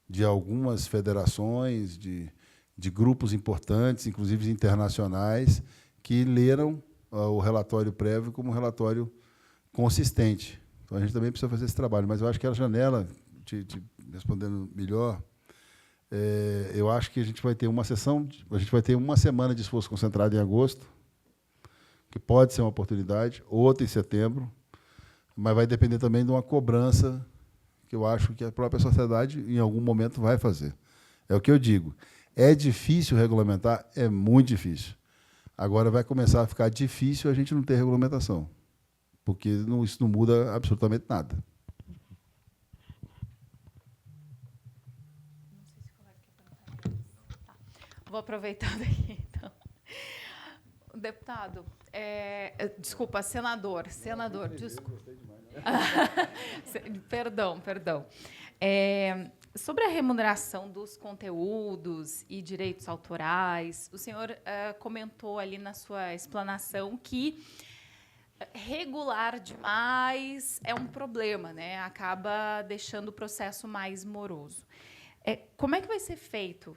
de algumas federações, de grupos importantes, inclusive internacionais, que leram o relatório prévio como um relatório consistente. Então, a gente também precisa fazer esse trabalho. Mas eu acho que a janela, te respondendo melhor, Eu acho que a gente vai ter uma semana de esforço concentrado em agosto, que pode ser uma oportunidade, outra em setembro, mas vai depender também de uma cobrança que eu acho que a própria sociedade, em algum momento, vai fazer. É o que eu digo. É difícil regulamentar? É muito difícil. Agora vai começar a ficar difícil a gente não ter regulamentação, porque isso não muda absolutamente nada. Vou aproveitando aqui, então. Deputado, desculpa, senador, desculpa. Perdão. Sobre a remuneração dos conteúdos e direitos autorais, o senhor comentou ali na sua explanação que regular demais é um problema, né? Acaba deixando o processo mais moroso. Como é que vai ser feito?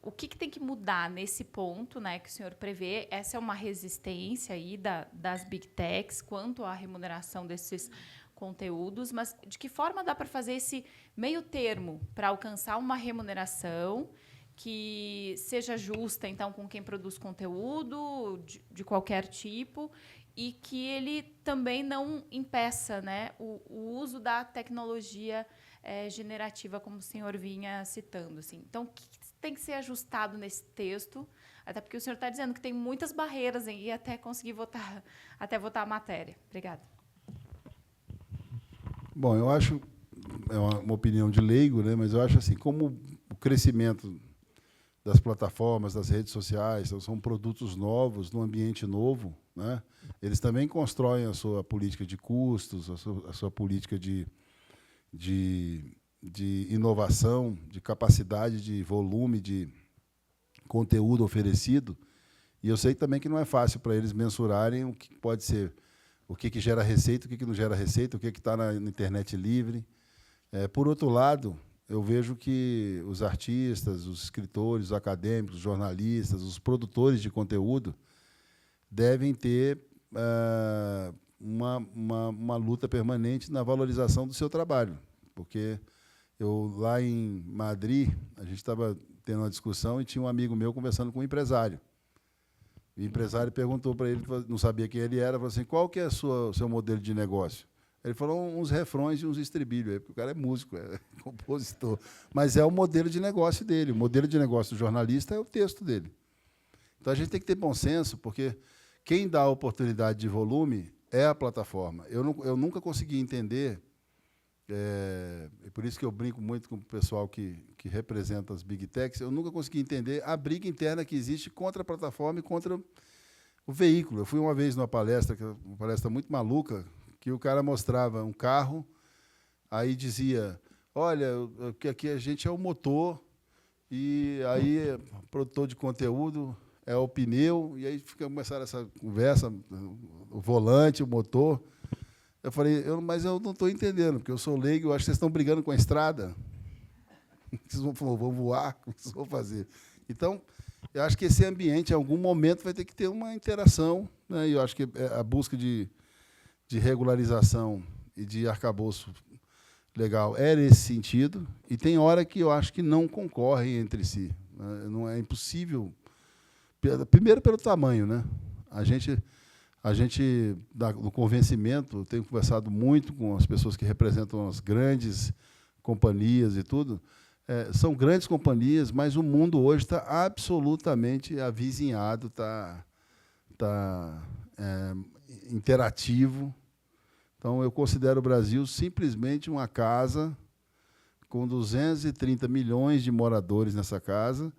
O que tem que mudar nesse ponto, né, que o senhor prevê? Essa é uma resistência aí das Big Techs quanto à remuneração desses conteúdos, mas de que forma dá para fazer esse meio termo para alcançar uma remuneração que seja justa, então, com quem produz conteúdo de qualquer tipo e que ele também não impeça, né, o uso da tecnologia generativa, como o senhor vinha citando, assim. Então, o que tem que ser ajustado nesse texto? Até porque o senhor está dizendo que tem muitas barreiras em ir até conseguir votar a matéria. Obrigada. Bom, eu acho, é uma opinião de leigo, né, mas eu acho assim, como o crescimento das plataformas, das redes sociais, são produtos novos, num ambiente novo, né, eles também constroem a sua política de custos, a sua política de inovação, de capacidade de volume de conteúdo oferecido, e eu sei também que não é fácil para eles mensurarem o que pode ser, o que gera receita, o que não gera receita, o que está na internet livre. Por outro lado, eu vejo que os artistas, os escritores, os acadêmicos, os jornalistas, os produtores de conteúdo devem ter uma luta permanente na valorização do seu trabalho, porque lá em Madrid, a gente estava tendo uma discussão e tinha um amigo meu conversando com um empresário. O empresário perguntou para ele, não sabia quem ele era, falou assim, qual que é o seu modelo de negócio? Ele falou uns refrões e uns estribilhos, porque o cara é músico, é compositor. Mas é o modelo de negócio dele. O modelo de negócio do jornalista é o texto dele. Então, a gente tem que ter bom senso, porque quem dá a oportunidade de volume é a plataforma. Eu nunca consegui entender, e por isso que eu brinco muito com o pessoal que representa as Big Techs, eu nunca consegui entender a briga interna que existe contra a plataforma e contra o veículo. Eu fui uma vez numa palestra, uma palestra muito maluca, que o cara mostrava um carro, aí dizia, olha, que aqui a gente é o motor, e aí o produtor de conteúdo é o pneu, e aí começaram essa conversa, o volante, o motor. Eu falei, mas eu não estou entendendo, porque eu sou leigo, eu acho que vocês estão brigando com a estrada. Vocês vão voar, o que vocês vão fazer? Então, eu acho que esse ambiente, em algum momento, vai ter que ter uma interação, né? E eu acho que a busca de regularização e de arcabouço legal é nesse sentido, e tem hora que eu acho que não concorrem entre si. Né? Não é impossível, primeiro pelo tamanho, né? A gente no convencimento, eu tenho conversado muito com as pessoas que representam as grandes companhias e tudo, são grandes companhias, mas o mundo hoje está absolutamente avizinhado, está interativo. Então, eu considero o Brasil simplesmente uma casa com 230 milhões de moradores nessa casa,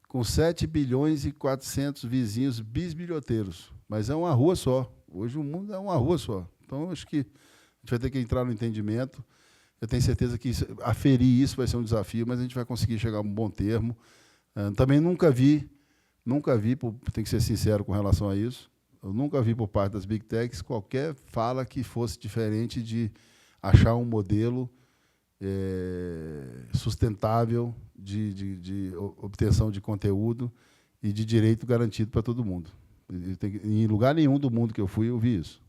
com 7 bilhões e 400 vizinhos bisbilhoteiros. Mas é uma rua só. Hoje o mundo é uma rua só. Então, acho que a gente vai ter que entrar no entendimento. Eu tenho certeza que aferir isso vai ser um desafio, mas a gente vai conseguir chegar a um bom termo. Também nunca vi, tenho que ser sincero com relação a isso, eu nunca vi por parte das Big Techs qualquer fala que fosse diferente de achar um modelo sustentável de obtenção de conteúdo e de direito garantido para todo mundo. Em lugar nenhum do mundo que eu fui, eu vi isso.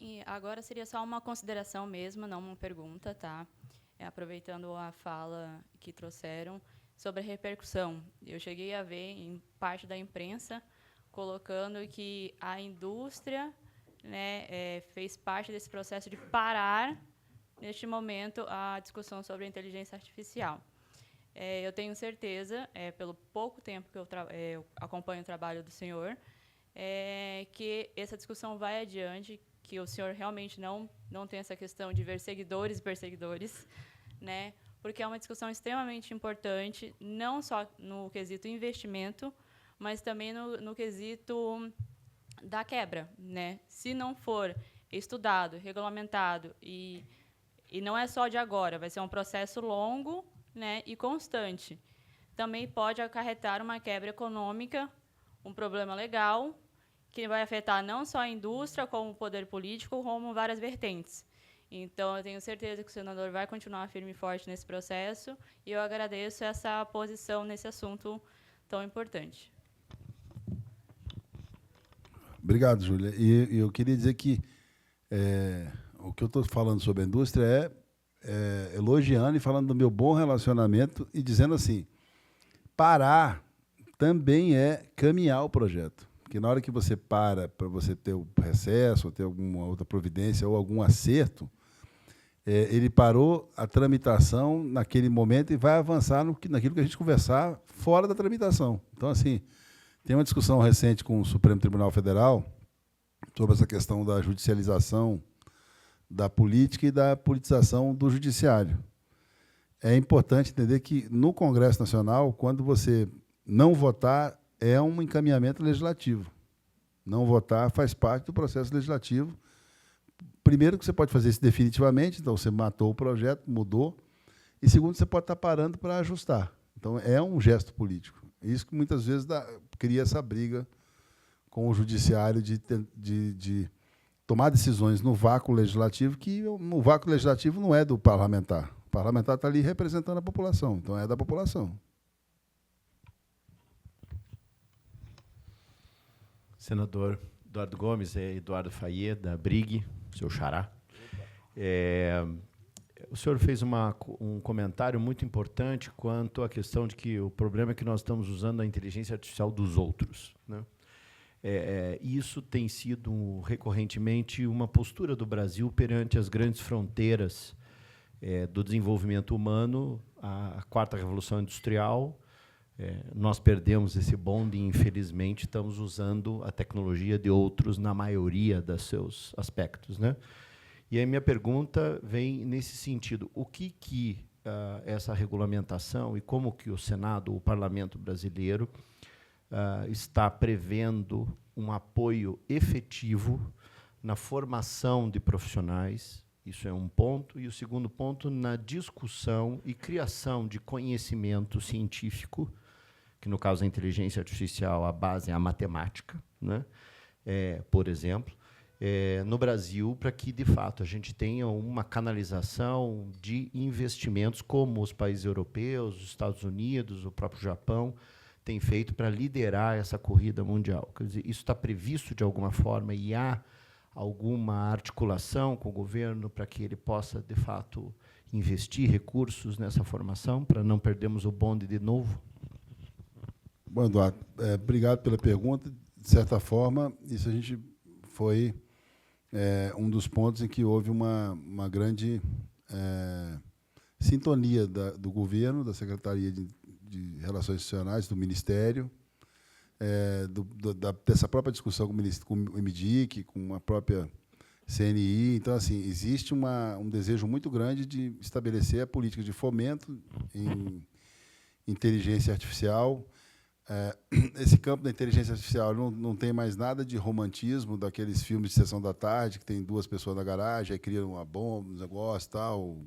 E agora seria só uma consideração mesmo, não uma pergunta, tá? Aproveitando a fala que trouxeram sobre a repercussão. Eu cheguei a ver em parte da imprensa colocando que a indústria, né, fez parte desse processo de parar, neste momento, a discussão sobre a inteligência artificial. Eu tenho certeza, pelo pouco tempo que eu acompanho o trabalho do senhor, que essa discussão vai adiante, que o senhor realmente não tem essa questão de ver seguidores e perseguidores, né, porque é uma discussão extremamente importante, não só no quesito investimento, mas também no quesito da quebra, né? Se não for estudado, regulamentado, e não é só de agora, vai ser um processo longo, né, e constante. Também pode acarretar uma quebra econômica, um problema legal, que vai afetar não só a indústria, como o poder político, como várias vertentes. Então, eu tenho certeza que o senador vai continuar firme e forte nesse processo, e eu agradeço essa posição nesse assunto tão importante. Obrigado, Júlia. E eu queria dizer que o que eu estou falando sobre a indústria é elogiando e falando do meu bom relacionamento e dizendo assim, parar também é caminhar o projeto. Porque na hora que você para você ter o recesso, ou ter alguma outra providência ou algum acerto, ele parou a tramitação naquele momento e vai avançar naquilo que a gente conversar fora da tramitação. Então, assim, tem uma discussão recente com o Supremo Tribunal Federal sobre essa questão da judicialização da política e da politização do judiciário. É importante entender que, no Congresso Nacional, quando você não votar, é um encaminhamento legislativo. Não votar faz parte do processo legislativo. Primeiro, que você pode fazer isso definitivamente, então você matou o projeto, mudou. E segundo, você pode estar parando para ajustar. Então, é um gesto político. Isso que muitas vezes cria essa briga com o judiciário de tomar decisões no vácuo legislativo, que no vácuo legislativo não é do parlamentar. O parlamentar está ali representando a população, então é da população. Senador Eduardo Gomes, Eduardo Fayet, da BRIG, seu xará. O senhor fez um comentário muito importante quanto à questão de que o problema é que nós estamos usando a inteligência artificial dos outros, né? Isso tem sido recorrentemente uma postura do Brasil perante as grandes fronteiras do desenvolvimento humano, a quarta revolução industrial. Nós perdemos esse bonde e, infelizmente, estamos usando a tecnologia de outros na maioria dos seus aspectos, né? E a minha pergunta vem nesse sentido. O que essa regulamentação e como que o Senado, o Parlamento brasileiro, está prevendo um apoio efetivo na formação de profissionais? Isso é um ponto. E o segundo ponto, na discussão e criação de conhecimento científico, que, no caso da inteligência artificial, a base é a matemática, né? Por exemplo, no Brasil, para que, de fato, a gente tenha uma canalização de investimentos como os países europeus, os Estados Unidos, o próprio Japão, têm feito para liderar essa corrida mundial. Quer dizer, isso está previsto de alguma forma e há alguma articulação com o governo para que ele possa, de fato, investir recursos nessa formação, para não perdermos o bonde de novo? Bom, Eduardo, obrigado pela pergunta. De certa forma, isso a gente foi um dos pontos em que houve uma grande sintonia do governo, da Secretaria de Relações Institucionais, do Ministério, dessa própria discussão com o MDIC, com a própria CNI. Então, assim, existe um desejo muito grande de estabelecer a política de fomento em inteligência artificial. Esse campo da inteligência artificial não tem mais nada de romantismo daqueles filmes de sessão da tarde, que tem duas pessoas na garagem, aí criam uma bomba, um negócio, tal,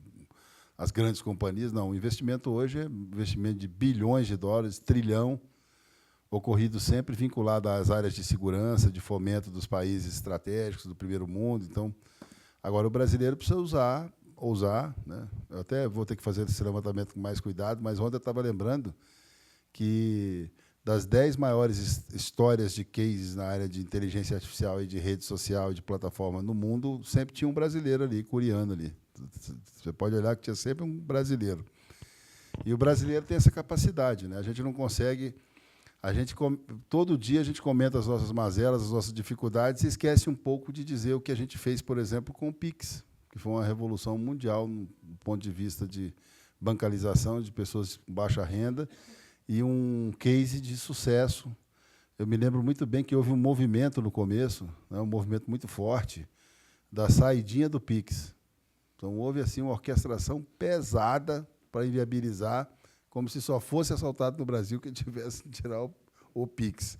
as grandes companhias. Não, o investimento hoje é investimento de bilhões de dólares, trilhão, ocorrido sempre vinculado às áreas de segurança, de fomento dos países estratégicos do primeiro mundo. Então, agora o brasileiro precisa ousar, né? Eu até vou ter que fazer esse levantamento com mais cuidado, mas ontem eu estava lembrando que das 10 maiores histórias de cases na área de inteligência artificial e de rede social e de plataforma no mundo, sempre tinha um brasileiro ali, coreano ali. Você pode olhar que tinha sempre um brasileiro. E o brasileiro tem essa capacidade, né? A gente não consegue... todo dia a gente comenta as nossas mazelas, as nossas dificuldades, e esquece um pouco de dizer o que a gente fez, por exemplo, com o Pix, que foi uma revolução mundial no ponto de vista de bancarização de pessoas com baixa renda, e um case de sucesso. Eu me lembro muito bem que houve um movimento no começo, né, um movimento muito forte, da saidinha do Pix. Então, houve assim, uma orquestração pesada para inviabilizar, como se só fosse assaltado no Brasil que tivesse que tirar o Pix.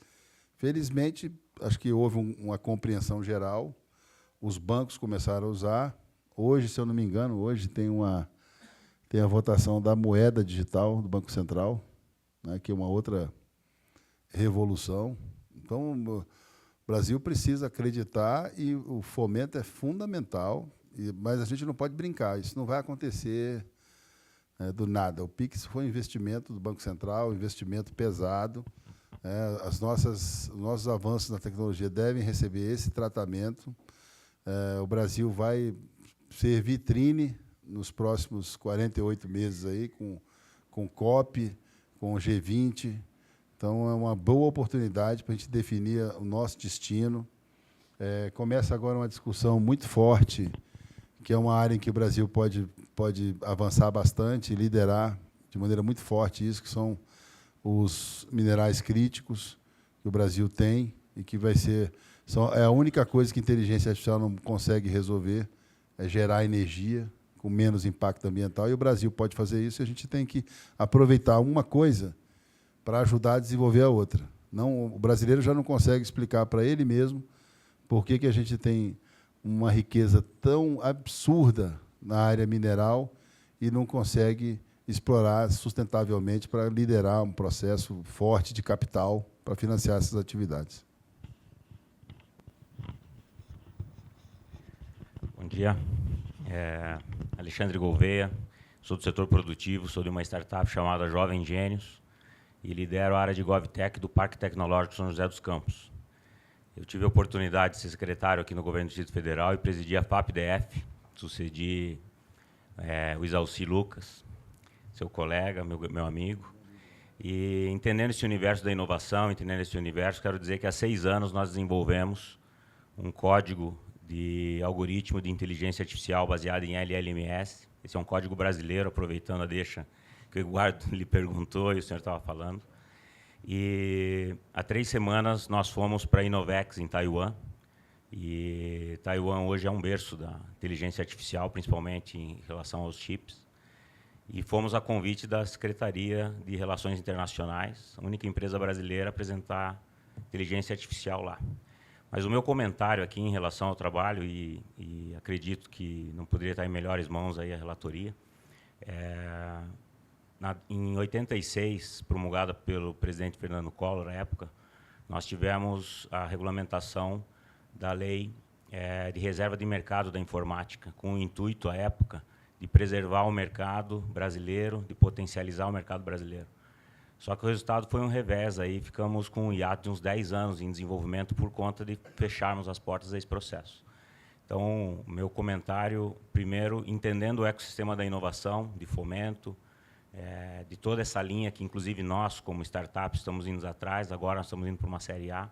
Felizmente, acho que houve uma compreensão geral, os bancos começaram a usar. Hoje, se eu não me engano, hoje tem a votação da moeda digital do Banco Central, né, que é uma outra revolução. Então, o Brasil precisa acreditar e o fomento é fundamental, mas a gente não pode brincar, isso não vai acontecer do nada. O Pix foi um investimento do Banco Central, um investimento pesado. Os nossos avanços na tecnologia devem receber esse tratamento. O Brasil vai ser vitrine nos próximos 48 meses aí, com COP, com o G20. Então, é uma boa oportunidade para a gente definir o nosso destino. Começa agora uma discussão muito forte, que é uma área em que o Brasil pode avançar bastante e liderar de maneira muito forte isso, que são os minerais críticos que o Brasil tem e que vai ser... É a única coisa que a inteligência artificial não consegue resolver, é gerar energia com menos impacto ambiental, e o Brasil pode fazer isso, e a gente tem que aproveitar uma coisa para ajudar a desenvolver a outra. O brasileiro já não consegue explicar para ele mesmo por que a gente tem uma riqueza tão absurda na área mineral e não consegue explorar sustentavelmente para liderar um processo forte de capital para financiar essas atividades. Bom dia. Alexandre Gouveia, sou do setor produtivo, sou de uma startup chamada Jovem Gênios e lidero a área de GovTech do Parque Tecnológico São José dos Campos. Eu tive a oportunidade de ser secretário aqui no Governo do Distrito Federal e presidi a FAPDF, sucedi o Isalci Lucas, seu colega, meu amigo. E entendendo esse universo da inovação, entendendo esse universo, quero dizer que há 6 anos nós desenvolvemos um código de algoritmo de inteligência artificial baseado em LLMS. Esse é um código brasileiro, aproveitando a deixa que o Eduardo lhe perguntou e o senhor estava falando. E há 3 semanas nós fomos para a Inovex, em Taiwan. E Taiwan hoje é um berço da inteligência artificial, principalmente em relação aos chips. E fomos a convite da Secretaria de Relações Internacionais, a única empresa brasileira a apresentar inteligência artificial lá. Mas o meu comentário aqui em relação ao trabalho, e acredito que não poderia estar em melhores mãos aí a relatoria, em 86, promulgada pelo presidente Fernando Collor, à época, nós tivemos a regulamentação da Lei de Reserva de Mercado da Informática, com o intuito, à época, de preservar o mercado brasileiro, de potencializar o mercado brasileiro. Só que o resultado foi um revés, aí ficamos com um hiato de uns 10 anos em desenvolvimento por conta de fecharmos as portas a esse processo. Então, meu comentário, primeiro, entendendo o ecossistema da inovação, de fomento, de toda essa linha que, inclusive, nós, como startup, estamos indo atrás, agora nós estamos indo para uma série A.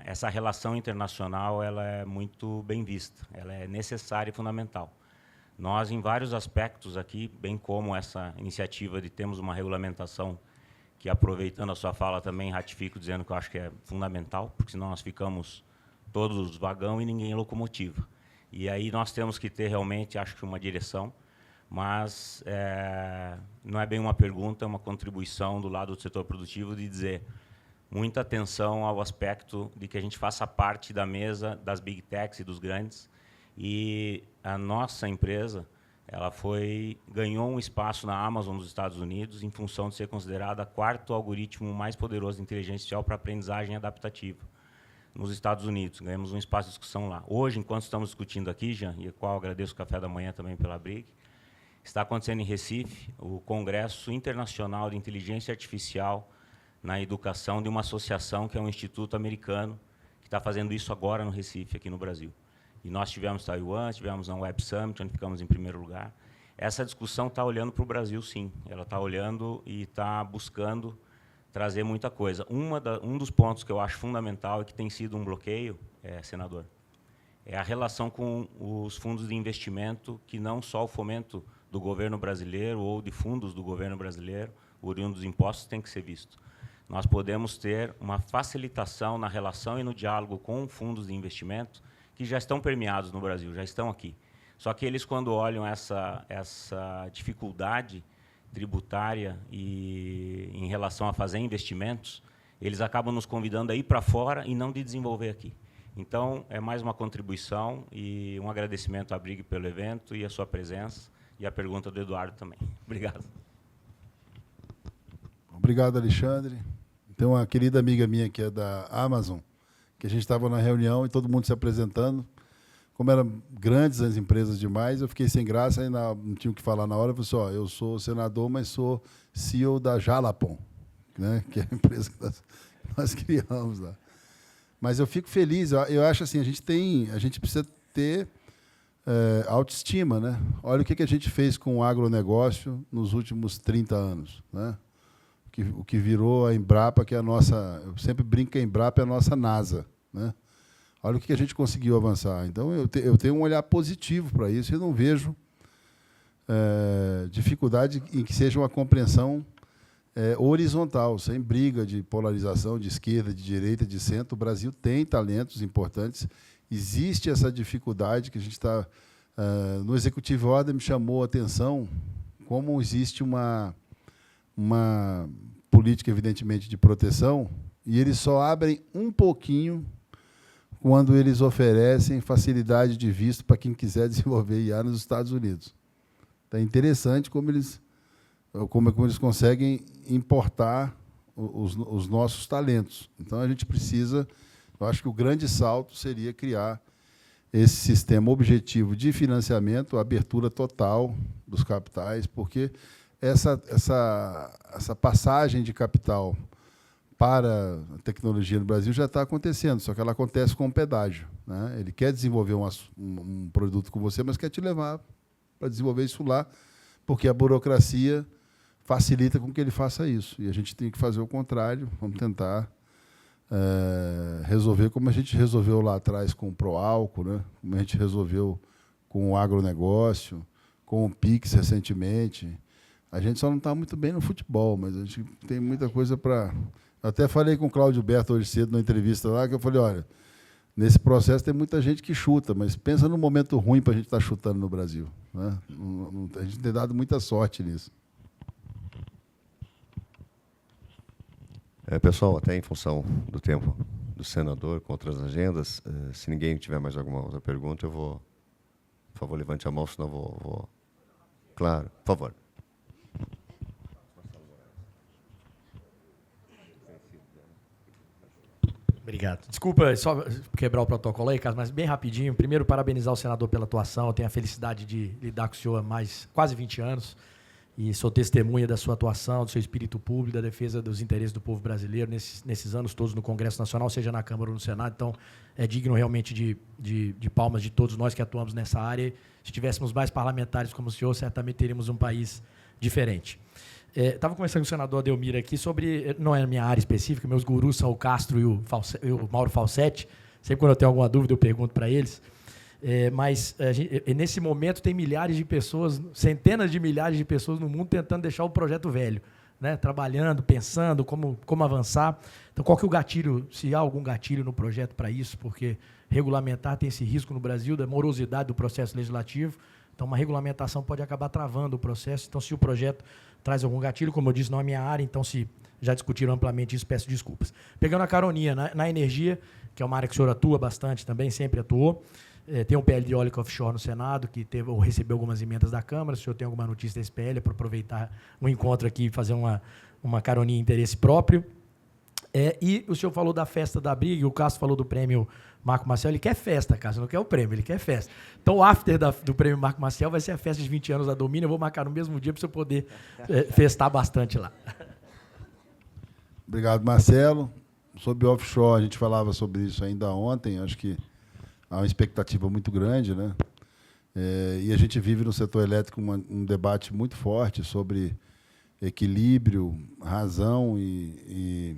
Essa relação internacional ela é muito bem vista, ela é necessária e fundamental. Nós, em vários aspectos aqui, bem como essa iniciativa de termos uma regulamentação que, aproveitando a sua fala, também ratifico, dizendo que eu acho que é fundamental, porque senão nós ficamos todos vagão e ninguém locomotiva. E aí nós temos que ter realmente, acho que, uma direção, mas não é bem uma pergunta, é uma contribuição do lado do setor produtivo de dizer muita atenção ao aspecto de que a gente faça parte da mesa das big techs e dos grandes. E a nossa empresa ganhou um espaço na Amazon dos Estados Unidos em função de ser considerada o 4º algoritmo mais poderoso de inteligência artificial para aprendizagem adaptativa nos Estados Unidos. Ganhamos um espaço de discussão lá. Hoje, enquanto estamos discutindo aqui, Jean, e ao qual agradeço o café da manhã também pela briga, está acontecendo em Recife o Congresso Internacional de Inteligência Artificial na educação de uma associação que é um instituto americano, que está fazendo isso agora no Recife, aqui no Brasil. E nós tivemos Taiwan, tivemos um Web Summit, onde ficamos em primeiro lugar. Essa discussão está olhando para o Brasil, sim. Ela está olhando e está buscando trazer muita coisa. Um dos pontos que eu acho fundamental e que tem sido um bloqueio, senador, é a relação com os fundos de investimento, que não só o fomento do governo brasileiro ou de fundos do governo brasileiro, oriundo dos impostos, tem que ser visto. Nós podemos ter uma facilitação na relação e no diálogo com fundos de investimento que já estão permeados no Brasil, já estão aqui. Só que eles, quando olham essa dificuldade tributária e em relação a fazer investimentos, eles acabam nos convidando a ir para fora e não de desenvolver aqui. Então, é mais uma contribuição e um agradecimento à Brig pelo evento e a sua presença, e a pergunta do Eduardo também. Obrigado. Obrigado, Alexandre. Tem uma querida amiga minha que é da Amazon, que a gente estava na reunião e todo mundo se apresentando. Como eram grandes as empresas demais, eu fiquei sem graça e não tinha o que falar na hora. Eu falei assim, eu sou senador, mas sou CEO da Jalapão, né, que é a empresa que nós criamos lá. Mas eu fico feliz. Eu acho assim, a gente precisa ter autoestima, né? Olha o que a gente fez com o agronegócio nos últimos 30 anos, né? O que virou a Embrapa, que é a nossa... Eu sempre brinco que a Embrapa é a nossa NASA, né? Olha o que a gente conseguiu avançar. Então, eu tenho um olhar positivo para isso e não vejo dificuldade em que seja uma compreensão horizontal, sem briga de polarização de esquerda, de direita, de centro. O Brasil tem talentos importantes. Existe essa dificuldade que a gente está... no Executive Order me chamou a atenção como existe uma política, evidentemente, de proteção, e eles só abrem um pouquinho quando eles oferecem facilidade de visto para quem quiser desenvolver IA nos Estados Unidos. É interessante como eles conseguem importar os nossos talentos. Então, a gente precisa... Eu acho que o grande salto seria criar esse sistema objetivo de financiamento, abertura total dos capitais, porque essa passagem de capital para a tecnologia no Brasil já está acontecendo, só que ela acontece com um pedágio, né? Ele quer desenvolver um produto com você, mas quer te levar para desenvolver isso lá, porque a burocracia facilita com que ele faça isso. E a gente tem que fazer o contrário, vamos tentar resolver como a gente resolveu lá atrás com o Proálcool, né? Como a gente resolveu com o agronegócio, com o PIX recentemente. A gente só não está muito bem no futebol, mas a gente tem muita coisa para... Até falei com o Cláudio Berto hoje cedo, numa entrevista lá, que eu falei, olha, nesse processo tem muita gente que chuta, mas pensa no momento ruim para a gente estar chutando no Brasil, né? A gente tem dado muita sorte nisso. Pessoal, até em função do tempo do senador, com outras agendas, se ninguém tiver mais alguma outra pergunta, eu vou... Por favor, levante a mão, senão eu vou... Claro, por favor. Obrigado. Desculpa só quebrar o protocolo aí, Carlos, mas bem rapidinho. Primeiro, parabenizar o senador pela atuação. Eu tenho a felicidade de lidar com o senhor há quase 20 anos e sou testemunha da sua atuação, do seu espírito público, da defesa dos interesses do povo brasileiro nesses anos todos no Congresso Nacional, seja na Câmara ou no Senado. Então, é digno realmente de palmas de todos nós que atuamos nessa área. Se tivéssemos mais parlamentares como o senhor, certamente teríamos um país diferente. Estava conversando com o senador Adelmir aqui sobre... Não é a minha área específica, meus gurus são o Castro e o Mauro Falsetti. Sempre quando eu tenho alguma dúvida, eu pergunto para eles. Mas nesse momento tem milhares de pessoas, centenas de milhares de pessoas no mundo tentando deixar o projeto velho, né? Trabalhando, pensando como avançar. Então, qual que é o gatilho, se há algum gatilho no projeto para isso? Porque regulamentar tem esse risco no Brasil da morosidade do processo legislativo. Então, uma regulamentação pode acabar travando o processo. Então, se o projeto traz algum gatilho, como eu disse, não é minha área, então, se já discutiram amplamente isso, peço desculpas. Pegando a caroninha na energia, que é uma área que o senhor atua bastante também, sempre atuou. Tem um PL de eólica offshore no Senado, que recebeu algumas emendas da Câmara. Se o senhor tem alguma notícia desse PL, é para aproveitar o encontro aqui e fazer uma caroninha em interesse próprio. E o senhor falou da festa da Brig, o Cássio falou do prêmio Marco Maciel. Ele quer festa, Cássio, não quer o prêmio, ele quer festa. Então, o after do prêmio Marco Maciel vai ser a festa de 20 anos da Domínio. Eu vou marcar no mesmo dia para o senhor poder festar bastante lá. Obrigado, Marcelo. Sobre offshore, a gente falava sobre isso ainda ontem, acho que há uma expectativa muito grande, né? E a gente vive no setor elétrico um debate muito forte sobre equilíbrio, razão e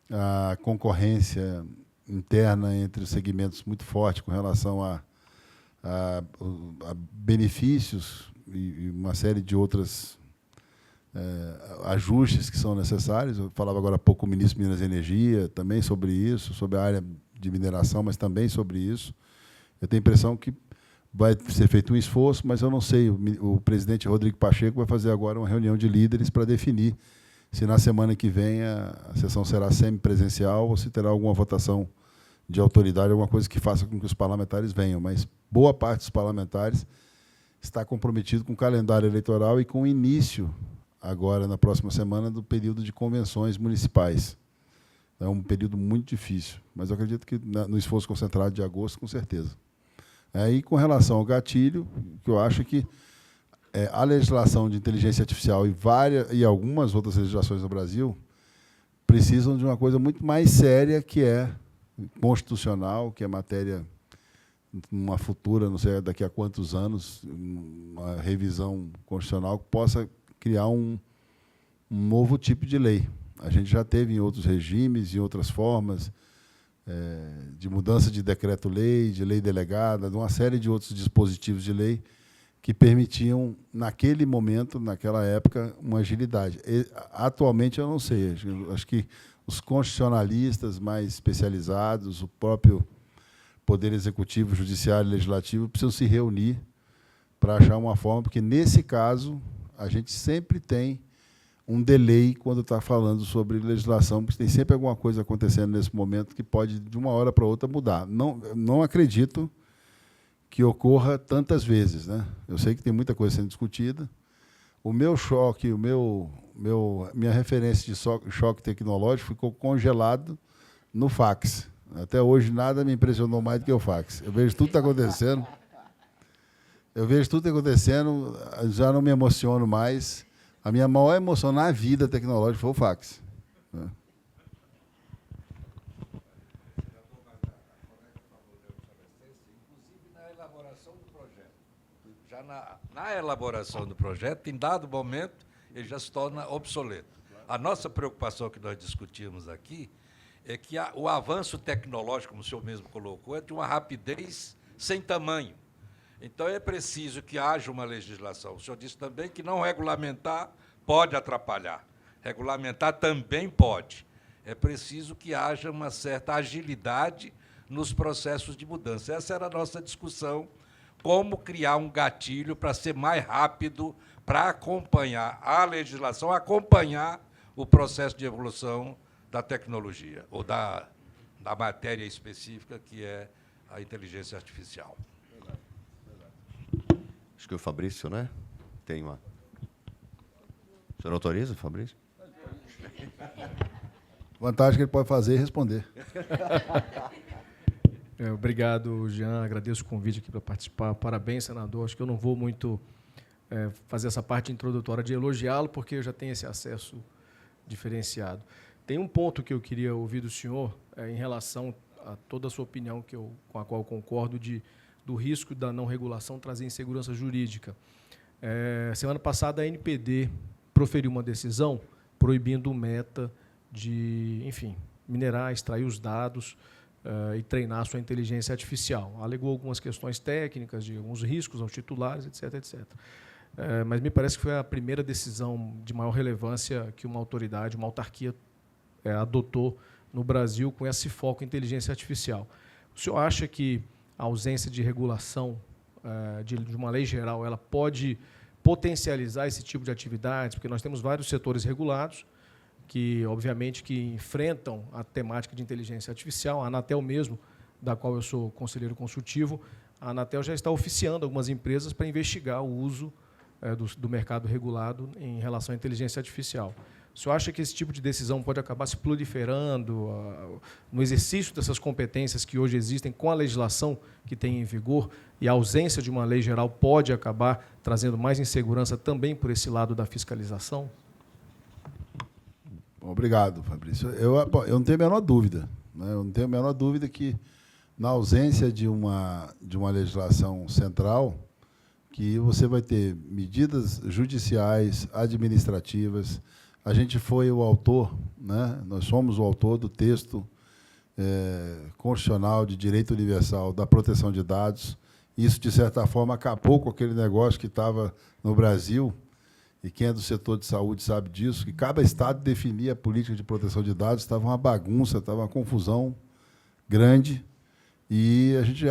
a concorrência interna entre os segmentos muito forte com relação a benefícios e uma série de outras ajustes que são necessários. Eu falava agora há pouco com o ministro de Minas e Energia também sobre isso, sobre a área de mineração, mas também sobre isso. Eu tenho a impressão que vai ser feito um esforço, mas eu não sei. O presidente Rodrigo Pacheco vai fazer agora uma reunião de líderes para definir se na semana que vem a sessão será semipresencial ou se terá alguma votação de autoridade, alguma coisa que faça com que os parlamentares venham. Mas boa parte dos parlamentares está comprometido com o calendário eleitoral e com o início, agora, na próxima semana, do período de convenções municipais. É um período muito difícil, mas eu acredito que no esforço concentrado de agosto, com certeza. E com relação ao gatilho, que eu acho que a legislação de inteligência artificial e algumas outras legislações no Brasil precisam de uma coisa muito mais séria, que é constitucional, que é matéria, numa futura, não sei daqui a quantos anos, uma revisão constitucional que possa criar um novo tipo de lei. A gente já teve em outros regimes, em outras formas, de mudança de decreto-lei, de lei delegada, de uma série de outros dispositivos de lei que permitiam, naquele momento, naquela época, uma agilidade. Atualmente, eu não sei. Acho que os constitucionalistas mais especializados, o próprio Poder Executivo, Judiciário e Legislativo, precisam se reunir para achar uma forma, porque, nesse caso, a gente sempre tem um delay quando está falando sobre legislação, porque tem sempre alguma coisa acontecendo nesse momento que pode, de uma hora para outra, mudar. Não acredito que ocorra tantas vezes, né? Eu sei que tem muita coisa sendo discutida. O meu choque, minha referência de choque tecnológico ficou congelado no fax. Até hoje, nada me impressionou mais do que o fax. Eu vejo tudo que está acontecendo. Já não me emociono mais. A minha maior emoção na vida tecnológica foi o fax. Na elaboração do projeto, em dado momento, ele já se torna obsoleto. A nossa preocupação que nós discutimos aqui é que o avanço tecnológico, como o senhor mesmo colocou, é de uma rapidez sem tamanho. Então, é preciso que haja uma legislação. O senhor disse também que não regulamentar pode atrapalhar. Regulamentar também pode. É preciso que haja uma certa agilidade nos processos de mudança. Essa era a nossa discussão, como criar um gatilho para ser mais rápido, para acompanhar a legislação, acompanhar o processo de evolução da tecnologia, ou da matéria específica, que é a inteligência artificial. Acho que o Fabrício, né? Tem uma... O senhor autoriza, Fabrício? Vantagem que ele pode fazer e responder. Obrigado, Jean. Agradeço o convite aqui para participar. Parabéns, senador. Acho que eu não vou muito fazer essa parte introdutória de elogiá-lo, porque eu já tenho esse acesso diferenciado. Tem um ponto que eu queria ouvir do senhor em relação a toda a sua opinião, com a qual eu concordo, do risco da não regulação trazer insegurança jurídica. Semana passada, a ANPD proferiu uma decisão proibindo o Meta de, enfim, minerar, extrair os dados e treinar a sua inteligência artificial. Alegou algumas questões técnicas, de alguns riscos aos titulares, etc., etc. Mas me parece que foi a primeira decisão de maior relevância que uma autoridade, uma autarquia, adotou no Brasil com esse foco em inteligência artificial. O senhor acha que a ausência de regulação de uma lei geral ela pode potencializar esse tipo de atividades? Porque nós temos vários setores regulados que, obviamente, que enfrentam a temática de inteligência artificial. A Anatel mesmo, da qual eu sou conselheiro consultivo, a Anatel já está oficiando algumas empresas para investigar o uso do mercado regulado em relação à inteligência artificial. O senhor acha que esse tipo de decisão pode acabar se proliferando no exercício dessas competências que hoje existem com a legislação que tem em vigor, e a ausência de uma lei geral pode acabar trazendo mais insegurança também por esse lado da fiscalização? Obrigado, Fabrício. Eu não tenho a menor dúvida, né? Eu não tenho a menor dúvida que, na ausência de uma legislação central, que você vai ter medidas judiciais, administrativas. A gente foi o autor, né? Nós somos o autor do texto constitucional de direito universal da proteção de dados. Isso, de certa forma, acabou com aquele negócio que estava no Brasil, e quem é do setor de saúde sabe disso, que cada estado definia a política de proteção de dados, estava uma bagunça, estava uma confusão grande, e a gente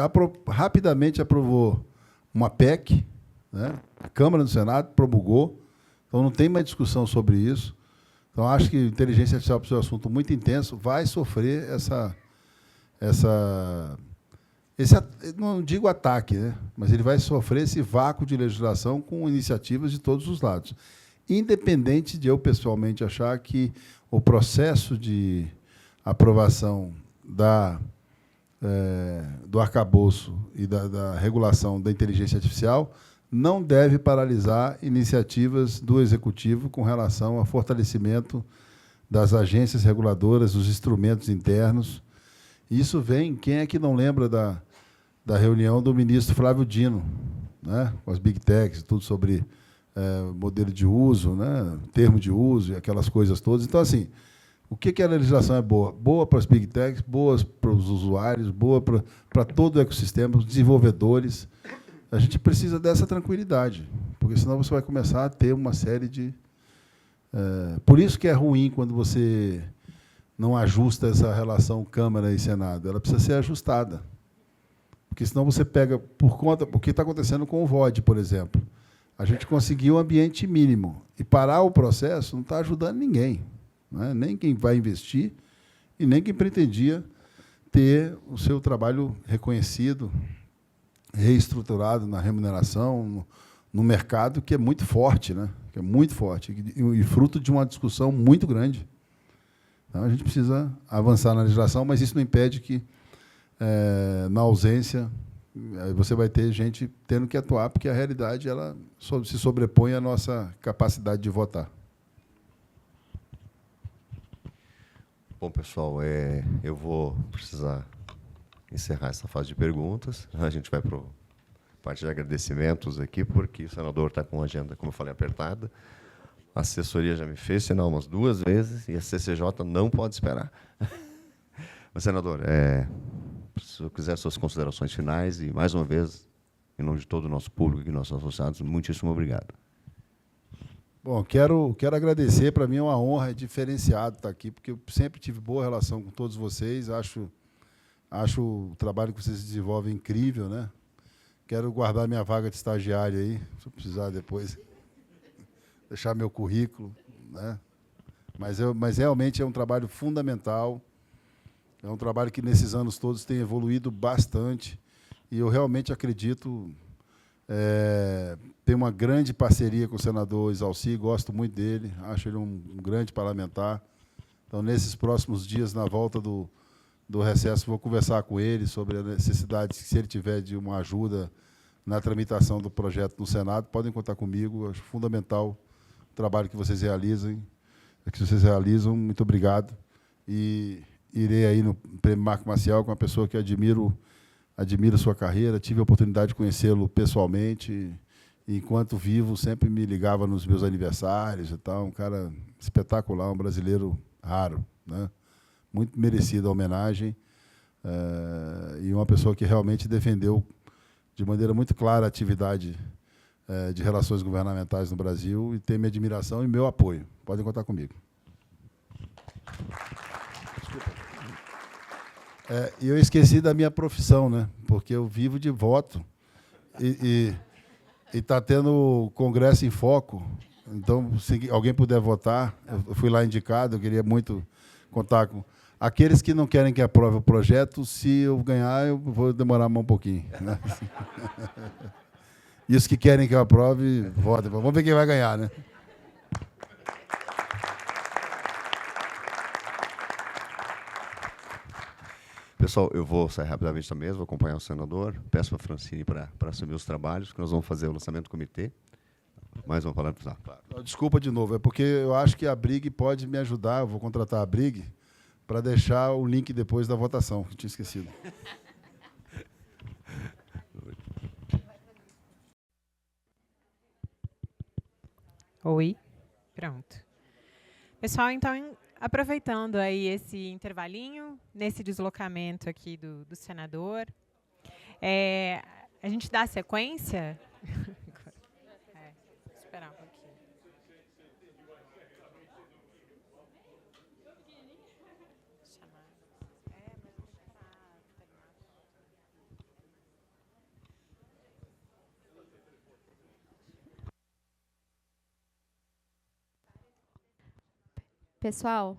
rapidamente aprovou uma PEC, né? A Câmara do Senado promulgou, então não tem mais discussão sobre isso. Então, acho que a inteligência artificial, por ser um assunto muito intenso, vai sofrer não digo ataque, né? Mas ele vai sofrer esse vácuo de legislação com iniciativas de todos os lados. Independente de eu, pessoalmente, achar que o processo de aprovação do arcabouço e da regulação da inteligência artificial não deve paralisar iniciativas do Executivo com relação ao fortalecimento das agências reguladoras, dos instrumentos internos. Isso vem, quem é que não lembra da reunião do ministro Flávio Dino, né, com as Big Techs, tudo sobre modelo de uso, né, termo de uso e aquelas coisas todas. Então, assim, o que a legislação é boa? Boa para as Big Techs, boa para os usuários, boa para todo o ecossistema, os desenvolvedores. A gente precisa dessa tranquilidade, porque senão você vai começar a ter uma série de... por isso que é ruim quando você não ajusta essa relação Câmara e Senado. Ela precisa ser ajustada. Porque senão você pega, por conta... O que está acontecendo com o VOD, por exemplo. A gente conseguiu um ambiente mínimo. E parar o processo não está ajudando ninguém, né? Nem quem vai investir e nem quem pretendia ter o seu trabalho reconhecido, reestruturado na remuneração, no mercado, que é muito forte, né? Que é muito forte, e fruto de uma discussão muito grande. Então, a gente precisa avançar na legislação, mas isso não impede que, na ausência, você vai ter gente tendo que atuar, porque a realidade ela se sobrepõe à nossa capacidade de votar. Bom, pessoal, eu vou precisar encerrar essa fase de perguntas. A gente vai para a parte de agradecimentos aqui, porque o senador está com a agenda, como eu falei, apertada. A assessoria já me fez sinal umas 2 vezes, e a CCJ não pode esperar. Mas, senador, se eu quiser suas considerações finais, e, mais uma vez, em nome de todo o nosso público e nossos associados, muitíssimo obrigado. Bom, quero agradecer. Para mim é uma honra, é diferenciado estar aqui, porque eu sempre tive boa relação com todos vocês. Acho o trabalho que vocês desenvolvem incrível, né? Quero guardar minha vaga de estagiário aí, se eu precisar depois deixar meu currículo, né? Mas realmente é um trabalho fundamental. É um trabalho que, nesses anos todos, tem evoluído bastante. E eu realmente acredito... tenho uma grande parceria com o senador Exalci, gosto muito dele, acho ele um grande parlamentar. Então, nesses próximos dias, na volta do recesso, vou conversar com ele sobre a necessidade, se ele tiver de uma ajuda na tramitação do projeto no Senado, podem contar comigo. Acho fundamental o trabalho que vocês realizam. Muito obrigado. E irei aí no Prêmio Marco Maciel, com uma pessoa que admiro sua carreira. Tive a oportunidade de conhecê-lo pessoalmente. E, enquanto vivo, sempre me ligava nos meus aniversários e tal. Um cara espetacular, um brasileiro raro, né? Muito merecida a homenagem, e uma pessoa que realmente defendeu de maneira muito clara a atividade de relações governamentais no Brasil, e tem minha admiração e meu apoio. Podem contar comigo. Desculpa. E eu esqueci da minha profissão, né? Porque eu vivo de voto e está tendo Congresso em Foco. Então, se alguém puder votar, eu fui lá indicado, eu queria muito contar com aqueles que não querem que aprove o projeto. Se eu ganhar, eu vou demorar mais um pouquinho, né? E os que querem que eu aprove, votem. Vamos ver quem vai ganhar, né? Pessoal, eu vou sair rapidamente também, vou acompanhar o senador. Peço para a Francine para assumir os trabalhos, que nós vamos fazer o lançamento do comitê. Mais uma palavra final. Claro. Desculpa de novo, é porque eu acho que a Brig pode me ajudar, eu vou contratar a Brig para deixar o link depois da votação, que eu tinha esquecido. Oi. Pronto. Pessoal, então, aproveitando aí esse intervalinho, nesse deslocamento aqui do senador, a gente dá sequência? Esperar um pouquinho. Pessoal,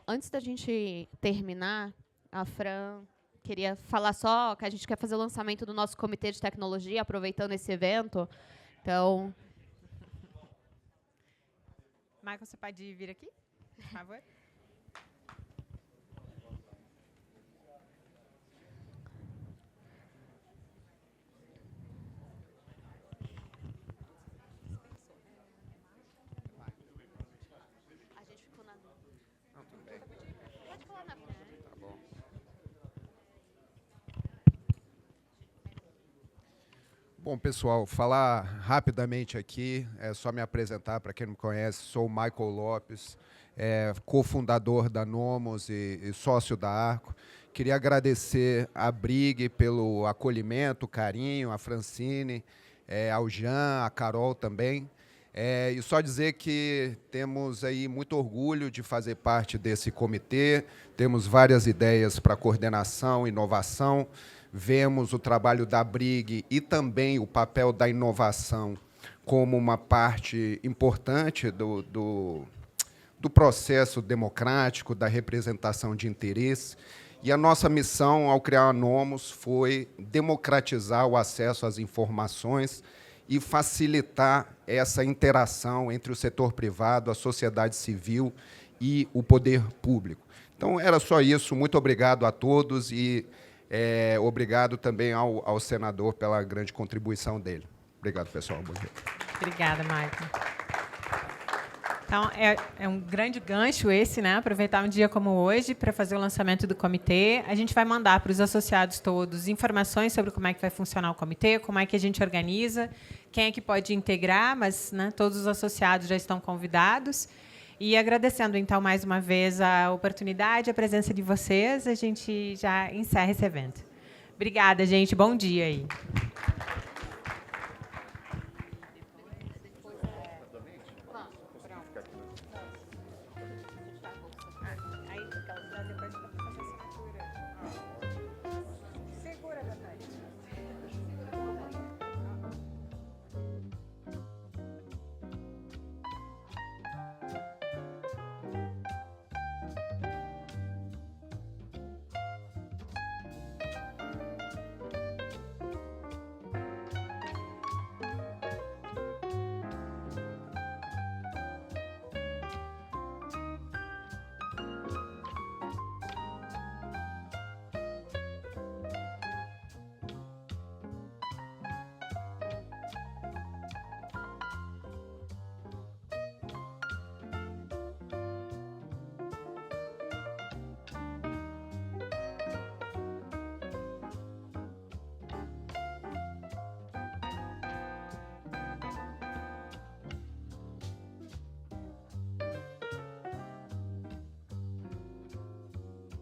antes da gente terminar, a Fran queria falar só que a gente quer fazer o lançamento do nosso comitê de tecnologia, aproveitando esse evento. Então, Michael, você pode vir aqui, por favor? Bom, pessoal, falar rapidamente aqui, é só me apresentar, para quem não me conhece, sou o Michael Lopes, cofundador da Nomos e sócio da Arco. Queria agradecer à Brig pelo acolhimento, carinho, a Francine, ao Jean, a Carol também. E só dizer que temos aí muito orgulho de fazer parte desse comitê, temos várias ideias para coordenação, inovação, vemos o trabalho da Brig e também o papel da inovação como uma parte importante do processo democrático, da representação de interesse. E a nossa missão, ao criar a Nomos, foi democratizar o acesso às informações e facilitar essa interação entre o setor privado, a sociedade civil e o poder público. Então, era só isso. Muito obrigado a todos e obrigado também ao senador pela grande contribuição dele. Obrigado, pessoal. Bom dia. Obrigada, Michael. Então, é um grande gancho esse, né? Aproveitar um dia como hoje para fazer o lançamento do comitê. A gente vai mandar para os associados todos informações sobre como é que vai funcionar o comitê, como é que a gente organiza, quem é que pode integrar, mas, né, todos os associados já estão convidados. E agradecendo, então, mais uma vez a oportunidade, a presença de vocês, a gente já encerra esse evento. Obrigada, gente. Bom dia aí.